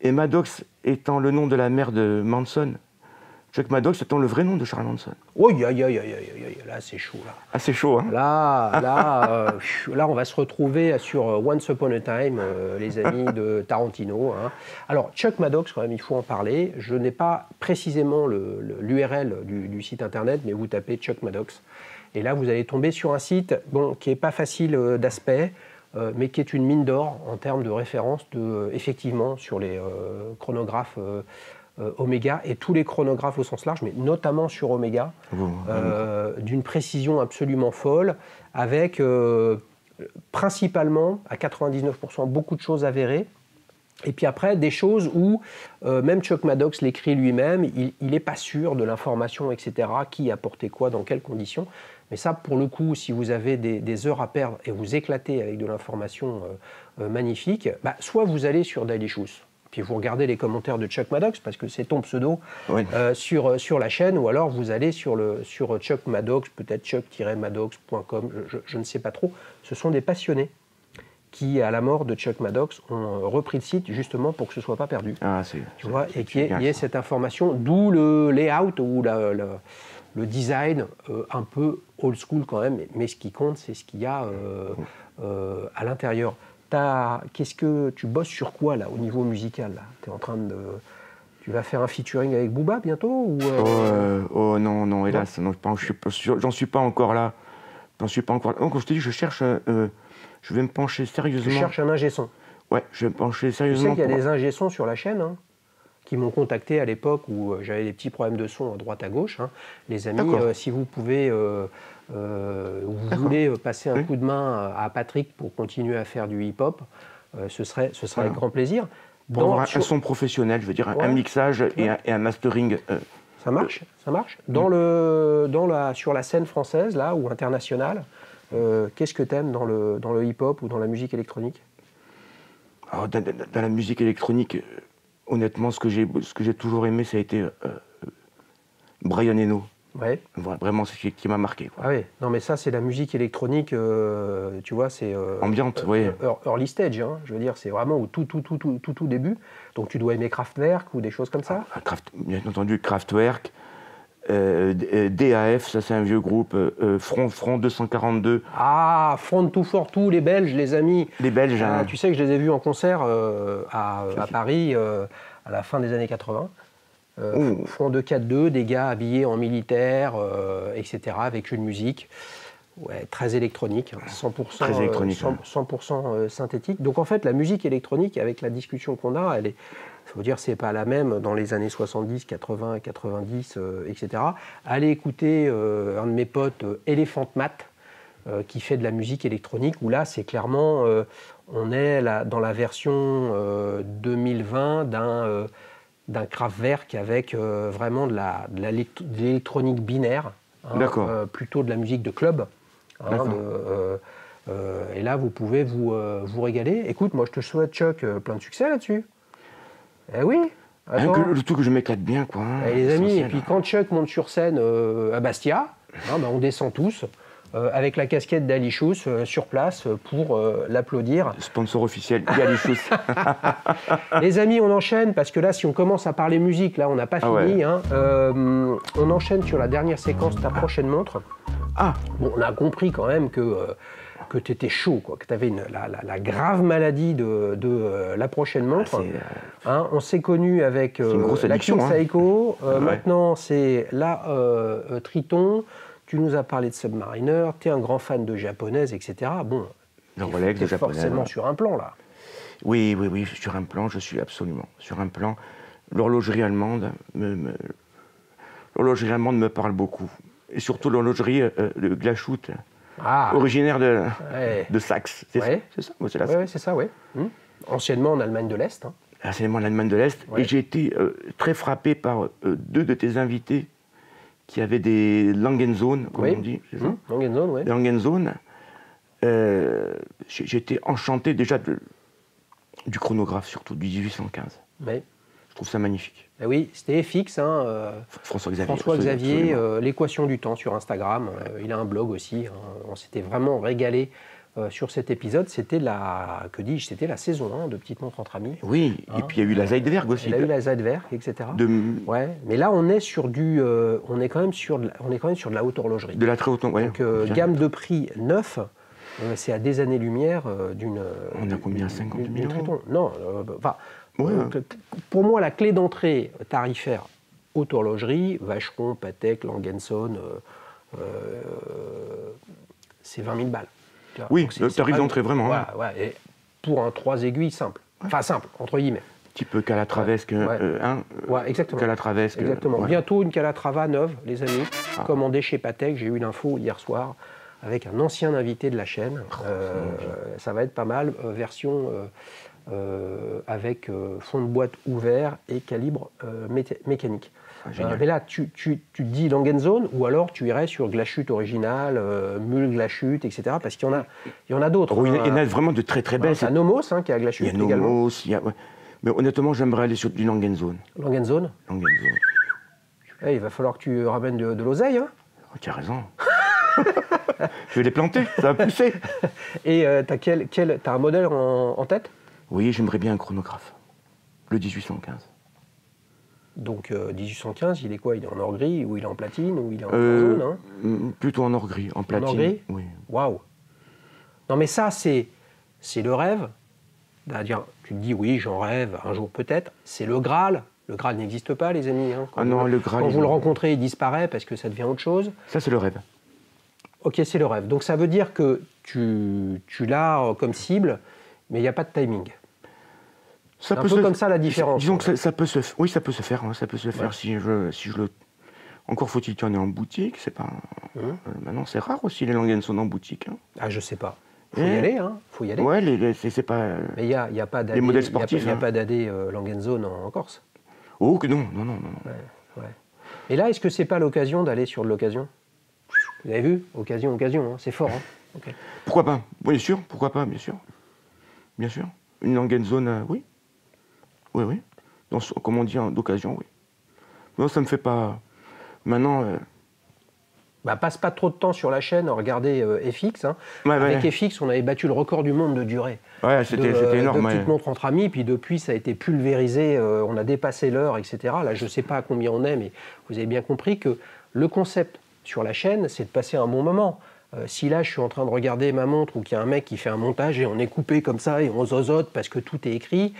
Et Maddox étant le nom de la mère de Manson. Chuck Maddox étant le vrai nom de Charles Manson. Oui, là c'est chaud là. Ah c'est chaud hein. Là, on va se retrouver sur Once Upon a Time, les amis de Tarantino. Hein. Alors Chuck Maddox, quand même, il faut en parler. Je n'ai pas précisément l'URL du site internet, mais vous tapez Chuck Maddox. Et là, vous allez tomber sur un site qui n'est pas facile d'aspect, mais qui est une mine d'or en termes de référence, effectivement, sur les chronographes Omega et tous les chronographes au sens large, mais notamment sur Omega, d'une précision absolument folle, avec principalement, à 99%, beaucoup de choses avérées. Et puis après, des choses où même Chuck Maddox l'écrit lui-même, il n'est pas sûr de l'information, etc., qui a porté quoi, dans quelles conditions. Mais ça, pour le coup, si vous avez des heures à perdre et vous éclatez avec de l'information magnifique, soit vous allez sur Daily Shoes, puis vous regardez les commentaires de Chuck Maddox, parce que c'est ton pseudo sur la chaîne, ou alors vous allez sur Chuck Maddox, peut-être chuck-maddox.com, je ne sais pas trop. Ce sont des passionnés qui, à la mort de Chuck Maddox, ont repris le site justement pour que ce ne soit pas perdu. Tu vois, et qu'il y ait cette information, d'où le layout ou le design un peu old school quand même, mais ce qui compte, c'est ce qu'il y a à l'intérieur. Qu'est-ce que tu bosses sur quoi là au niveau musical là? T'es en train de, tu vas faire un featuring avec Booba bientôt ou Oh non, hélas, non, j'en suis pas encore là. J'en suis pas encore là. Comme je te dis, je vais me pencher sérieusement. Tu cherches un ingé son. Ouais, je vais me pencher sérieusement. Tu sais qu'il y a des ingé sons sur la chaîne qui m'ont contacté à l'époque où j'avais des petits problèmes de son à droite à gauche. Les amis, si vous pouvez, vous voulez passer un coup de main à Patrick pour continuer à faire du hip-hop, ce serait avec grand plaisir. Pour avoir un son professionnel, je veux dire, un mixage et un mastering. Ça marche. Sur la scène française là, ou internationale, qu'est-ce que tu aimes dans le hip-hop ou dans la musique électronique? Alors, dans la musique électronique, honnêtement, ce que j'ai toujours aimé, ça a été Brian Eno. Ouais. Vraiment, c'est ce qui m'a marqué. Quoi. Ah oui, non mais ça c'est la musique électronique, tu vois, c'est ambiante, oui. Early stage, hein, je veux dire, c'est vraiment au tout début. Donc tu dois aimer Kraftwerk ou des choses comme ça. Bien entendu, Kraftwerk, DAF, ça c'est un vieux groupe, Front 242. Ah, Front 242, les Belges, les amis. Les Belges. Hein. Tu sais que je les ai vus en concert à Paris à la fin des années 80. Front 242, des gars habillés en militaire, etc., avec une musique très électronique, 100%, très électronique, 100% synthétique. Donc en fait, la musique électronique, avec la discussion qu'on a, il faut dire c'est pas la même dans les années 70, 80, 90, etc. Allez écouter un de mes potes, Elephant Matt, qui fait de la musique électronique, où là, c'est clairement, on est dans la version 2020 d'un Kraftwerk avec vraiment de l'électronique binaire, plutôt de la musique de club. Et là, vous pouvez vous régaler. Écoute, moi, je te souhaite, Chuck, plein de succès là-dessus. Eh oui. Le tout que je m'éclate bien, quoi. Hein, les amis, et puis quand Chuck monte sur scène à Bastia, on descend tous. Avec la casquette d'Alichous sur place pour l'applaudir. Sponsor officiel d'Alichous. Les amis, on enchaîne parce que là, si on commence à parler musique, là, on n'a pas fini. Ouais. Hein. On enchaîne sur la dernière séquence de ta prochaine montre. Bon, on a compris quand même que tu étais chaud, quoi, que tu avais la grave maladie de la prochaine montre. On s'est connus avec la King Psycho. Maintenant, c'est la Triton. Tu nous as parlé de Submariner, tu es un grand fan de japonaise, etc. Bon, le Rolex de japonaise. Forcément sur un plan, là. Oui, sur un plan, je suis absolument sur un plan. L'horlogerie allemande me parle beaucoup. et surtout l'horlogerie de Glashütte, originaire de Saxe. C'est ça, c'est la Saxe. Oui, c'est ça, oui. Anciennement en Allemagne de l'Est. Hein. Anciennement en Allemagne de l'Est. Et j'ai été très frappé par deux de tes invités qui avaient des Langenzonen, comme on dit. Langenzonen, oui. Des Langenzonen. J'étais enchanté déjà du chronographe, surtout du 1815. Oui. Je trouve ça magnifique. Et oui, c'était FX, hein, François-Xavier, l'équation du temps sur Instagram. Il a un blog aussi. Hein. On s'était vraiment régalé sur cet épisode. C'était la saison 1 de Petites Montres entre amis. Oui, hein, et puis il y a eu la Zeitwerk aussi. Il y a eu la Zeitwerk, etc. Ouais, mais là on est sur on est quand même sur de la haute horlogerie. De la très haute horlogerie. Donc gamme de prix 9. C'est à des années-lumière d'une... On a combien, 50 000 euros? Non, pour moi, la clé d'entrée tarifaire haute horlogerie, Vacheron, Patek, Langenzonen, c'est 20 000 balles. Oui, le tarif d'entrée vraiment. Voilà, ouais, et pour un 3 aiguilles simple. Enfin simple, entre guillemets. Petit peu Calatravesque. Exactement. Calatravesque. Exactement. Bientôt une Calatrava neuve, les amis, commandée chez Patek. J'ai eu l'info hier soir avec un ancien invité de la chaîne. Ça va être pas mal. Version avec fond de boîte ouvert et calibre mécanique. Mais là, tu dis Langenzonen ou alors tu irais sur Glashütte original, Mule Glashütte, etc. Parce qu'il y en a d'autres. Il y en a vraiment de très très belles. Il y a Nomos qui est à Glashütte également. Il y a Nomos, mais honnêtement, j'aimerais aller sur du Langenzonen. Langenzonen. Il va falloir que tu ramènes de l'oseille. Hein. Tu as raison. Je vais les planter, ça va pousser. Et t'as un modèle en tête? Oui, j'aimerais bien un chronographe. Le 1815. Donc 1815, il est quoi? Il est en or gris ou il est en platine ou il est en jaune, hein? Plutôt en or gris, en platine. En or gris? Oui. Waouh! Non mais ça, c'est le rêve. C'est-à-dire, tu te dis oui, j'en rêve, un jour peut-être. C'est le Graal. Le Graal n'existe pas, les amis. Hein. Le Graal. Quand vous le rencontrez, il disparaît parce que ça devient autre chose. Ça, c'est le rêve. Ok, c'est le rêve. Donc ça veut dire que tu l'as comme cible, mais il n'y a pas de timing. C'est un peu comme ça la différence. Disons que ça peut se faire. Oui, ça peut se faire. Hein, ça peut se faire si je le. Encore faut-il qu'il y en ait en boutique. C'est pas. Maintenant, c'est rare aussi les Langenzonen en boutique. Hein. Ah, je sais pas. Faut y aller, hein. Faut y aller. Ouais, c'est pas. Mais il y a pas d'AD. Les modèles sportifs. Il n'y a pas d'AD Langenzonen en Corse. Oh que non. Ouais. Et là, est-ce que c'est pas l'occasion d'aller sur de l'occasion? Vous avez vu? Occasion, hein. C'est fort. Hein. Okay. Pourquoi pas? Bien sûr, pourquoi pas, bien sûr. Bien sûr. Une Langenzonen, oui. Oui. Comme on dit, d'occasion, oui. Non, ça me fait pas... Maintenant... passe pas trop de temps sur la chaîne à regarder FX. Hein. Avec FX, on avait battu le record du monde de durée. Ouais, c'était énorme. De petites montres entre amis, puis depuis, ça a été pulvérisé, on a dépassé l'heure, etc. Là, je ne sais pas à combien on est, mais vous avez bien compris que le concept sur la chaîne, c'est de passer un bon moment. Si là, je suis en train de regarder ma montre ou qu'il y a un mec qui fait un montage et on est coupé comme ça et on zozote parce que tout est écrit,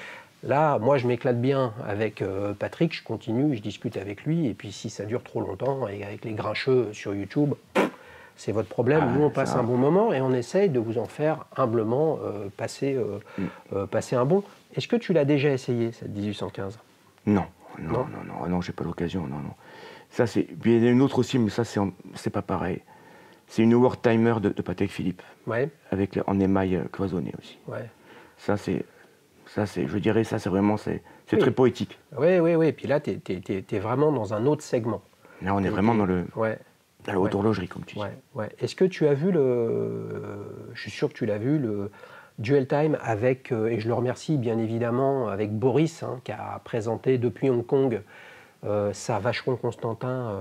là, moi, je m'éclate bien avec Patrick, je continue, je discute avec lui, et puis si ça dure trop longtemps, et avec les grincheux sur YouTube, c'est votre problème. Nous, on passe un bon moment et on essaye de vous en faire humblement passer un bon. Est-ce que tu l'as déjà essayé, cette 1815 ? Non, j'ai pas l'occasion, non. Ça, il y a une autre aussi, mais ça, c'est pas pareil. C'est une Wartimer de Patek Philippe, en émail cloisonné aussi. Ouais. Ça, je dirais, ça, c'est vraiment, c'est très poétique. Oui. Et puis là, tu es vraiment dans un autre segment. Là, on est vraiment dans la haute horlogerie, comme tu dis. Ouais. Est-ce que tu as vu je suis sûr que tu l'as vu, le Duel Time avec, et je le remercie bien évidemment, avec Boris, qui a présenté depuis Hong Kong sa Vacheron Constantin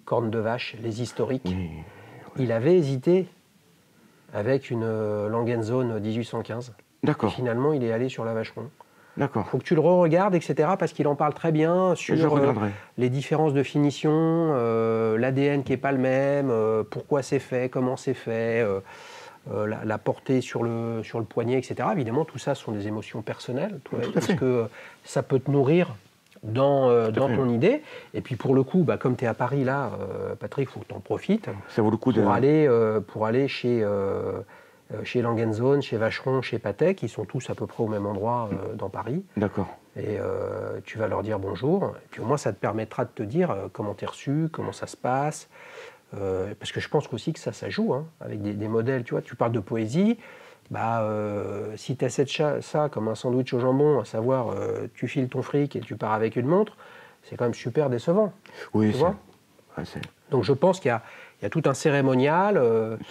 corne de vache, les historiques. Oui. Il avait hésité avec une Langenzonen 1815. D'accord. Et finalement, il est allé sur la Vacheron. D'accord. Il faut que tu le re-regardes, etc., parce qu'il en parle très bien sur les différences de finition, l'ADN qui n'est pas le même, pourquoi c'est fait, comment c'est fait, la portée sur le poignet, etc. Évidemment, tout ça sont des émotions personnelles, parce que ça peut te nourrir dans ton idée. Et puis pour le coup, comme tu es à Paris là, Patrick, il faut que tu en profites. Ça vaut le coup pour aller chez Langenzonen, chez Vacheron, chez Patek, ils sont tous à peu près au même endroit dans Paris. D'accord. Et tu vas leur dire bonjour. Et puis au moins, ça te permettra de te dire comment tu es reçu, comment ça se passe, parce que je pense aussi que ça joue, hein, avec des modèles. Tu vois, tu parles de poésie, si tu essaies ça comme un sandwich au jambon, à savoir tu files ton fric et tu pars avec une montre, c'est quand même super décevant. Oui, tu vois. Donc je pense qu'il y a tout un cérémonial,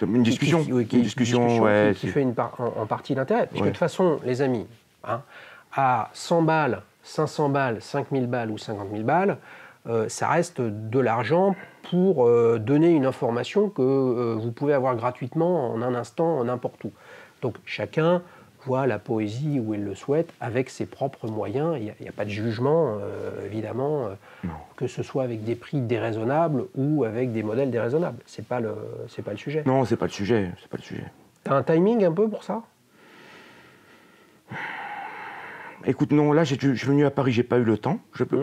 une discussion, qui fait en partie l'intérêt. Parce que de toute façon, les amis, hein, à 100 balles, 500 balles, 5000 balles ou 50 000 balles, ça reste de l'argent pour donner une information que vous pouvez avoir gratuitement en un instant, n'importe où. Donc chacun voit la poésie où il le souhaite avec ses propres moyens. Il n'y a pas de jugement, évidemment, que ce soit avec des prix déraisonnables ou avec des modèles déraisonnables. C'est pas le sujet. Non, c'est pas le sujet. T'as un timing un peu pour ça ? Écoute, non, là, je suis venu à Paris, j'ai pas eu le temps.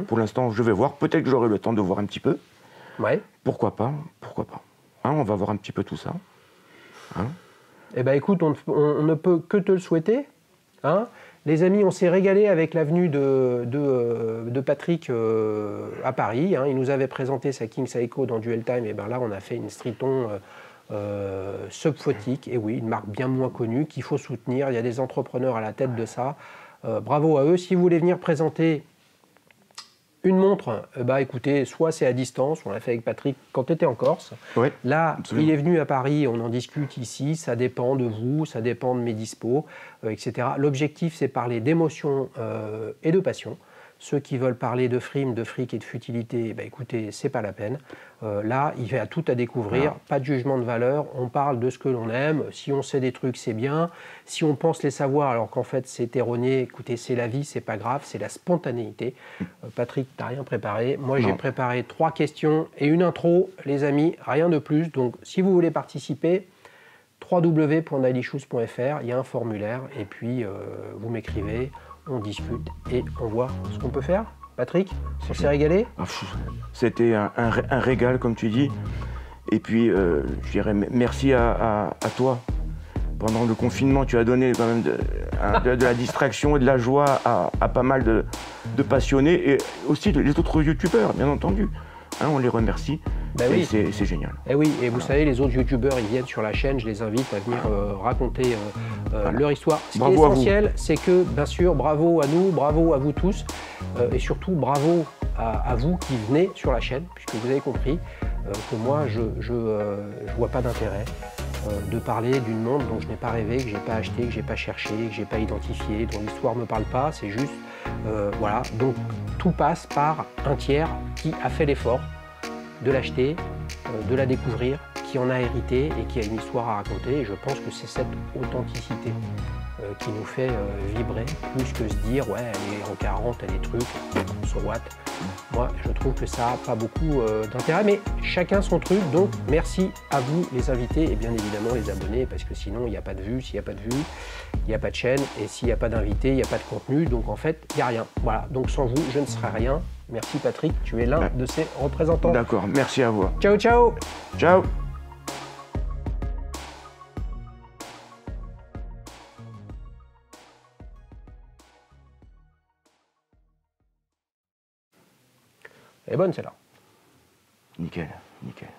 Pour l'instant, je vais voir. Peut-être que j'aurai le temps de voir un petit peu. Ouais. Pourquoi pas. Hein, on va voir un petit peu tout ça. Hein. Eh bien, écoute, on ne peut que te le souhaiter. Hein. Les amis, on s'est régalé avec l'avenue de Patrick à Paris. Hein. Il nous avait présenté sa King Seiko dans Duel Time. Et bien là, on a fait une Striton Subphotique. Et oui, une marque bien moins connue qu'il faut soutenir. Il y a des entrepreneurs à la tête de ça. Bravo à eux. Si vous voulez venir présenter une montre, écoutez, soit c'est à distance, on l'a fait avec Patrick quand tu étais en Corse. Ouais, là, absolument. Il est venu à Paris, on en discute ici, ça dépend de vous, ça dépend de mes dispos, etc. L'objectif, c'est parler d'émotion et de passion. Ceux qui veulent parler de frime, de fric et de futilité, écoutez, c'est pas la peine. Là, il y a tout à découvrir, pas de jugement de valeur, on parle de ce que l'on aime. Si on sait des trucs, c'est bien. Si on pense les savoir alors qu'en fait c'est erroné, écoutez, c'est la vie, c'est pas grave, c'est la spontanéité. Patrick, t'as rien préparé. Moi, j'ai préparé 3 questions et une intro, les amis, rien de plus. Donc, si vous voulez participer, www.dailyshoes.fr, il y a un formulaire et puis vous m'écrivez, on discute et on voit ce qu'on peut faire. Patrick, on s'est régalé ? C'était un régal, comme tu dis. Et puis, je dirais merci à toi. Pendant le confinement, tu as donné quand même de la distraction et de la joie à pas mal de passionnés et aussi les autres youtubeurs, bien entendu. Hein, on les remercie. Oui. C'est génial. Et oui, et vous savez, les autres youtubeurs, ils viennent sur la chaîne, je les invite à venir raconter leur histoire. Ce qui est essentiel, c'est que, bien sûr, bravo à nous, bravo à vous tous, et surtout bravo à vous qui venez sur la chaîne, puisque vous avez compris que moi, je vois pas d'intérêt de parler d'une montre dont je n'ai pas rêvé, que j'ai pas acheté, que j'ai pas cherché, que j'ai pas identifié, dont l'histoire me parle pas, c'est juste, voilà. Donc tout passe par un tiers qui a fait l'effort de l'acheter, de la découvrir, qui en a hérité et qui a une histoire à raconter. Et je pense que c'est cette authenticité qui nous fait vibrer, plus que se dire, ouais, elle est en 40, elle est truc, so what. Moi, je trouve que ça n'a pas beaucoup d'intérêt, mais chacun son truc. Donc, merci à vous, les invités, et bien évidemment les abonnés, parce que sinon, il n'y a pas de vues. S'il n'y a pas de vues, il n'y a pas de chaîne. Et s'il n'y a pas d'invités, il n'y a pas de contenu. Donc, en fait, il n'y a rien. Voilà. Donc, sans vous, je ne serais rien. Merci, Patrick. Tu es l'un de ces représentants. D'accord. Merci à vous. Ciao, ciao. Ciao. Elle est bonne, celle-là. Nickel, nickel.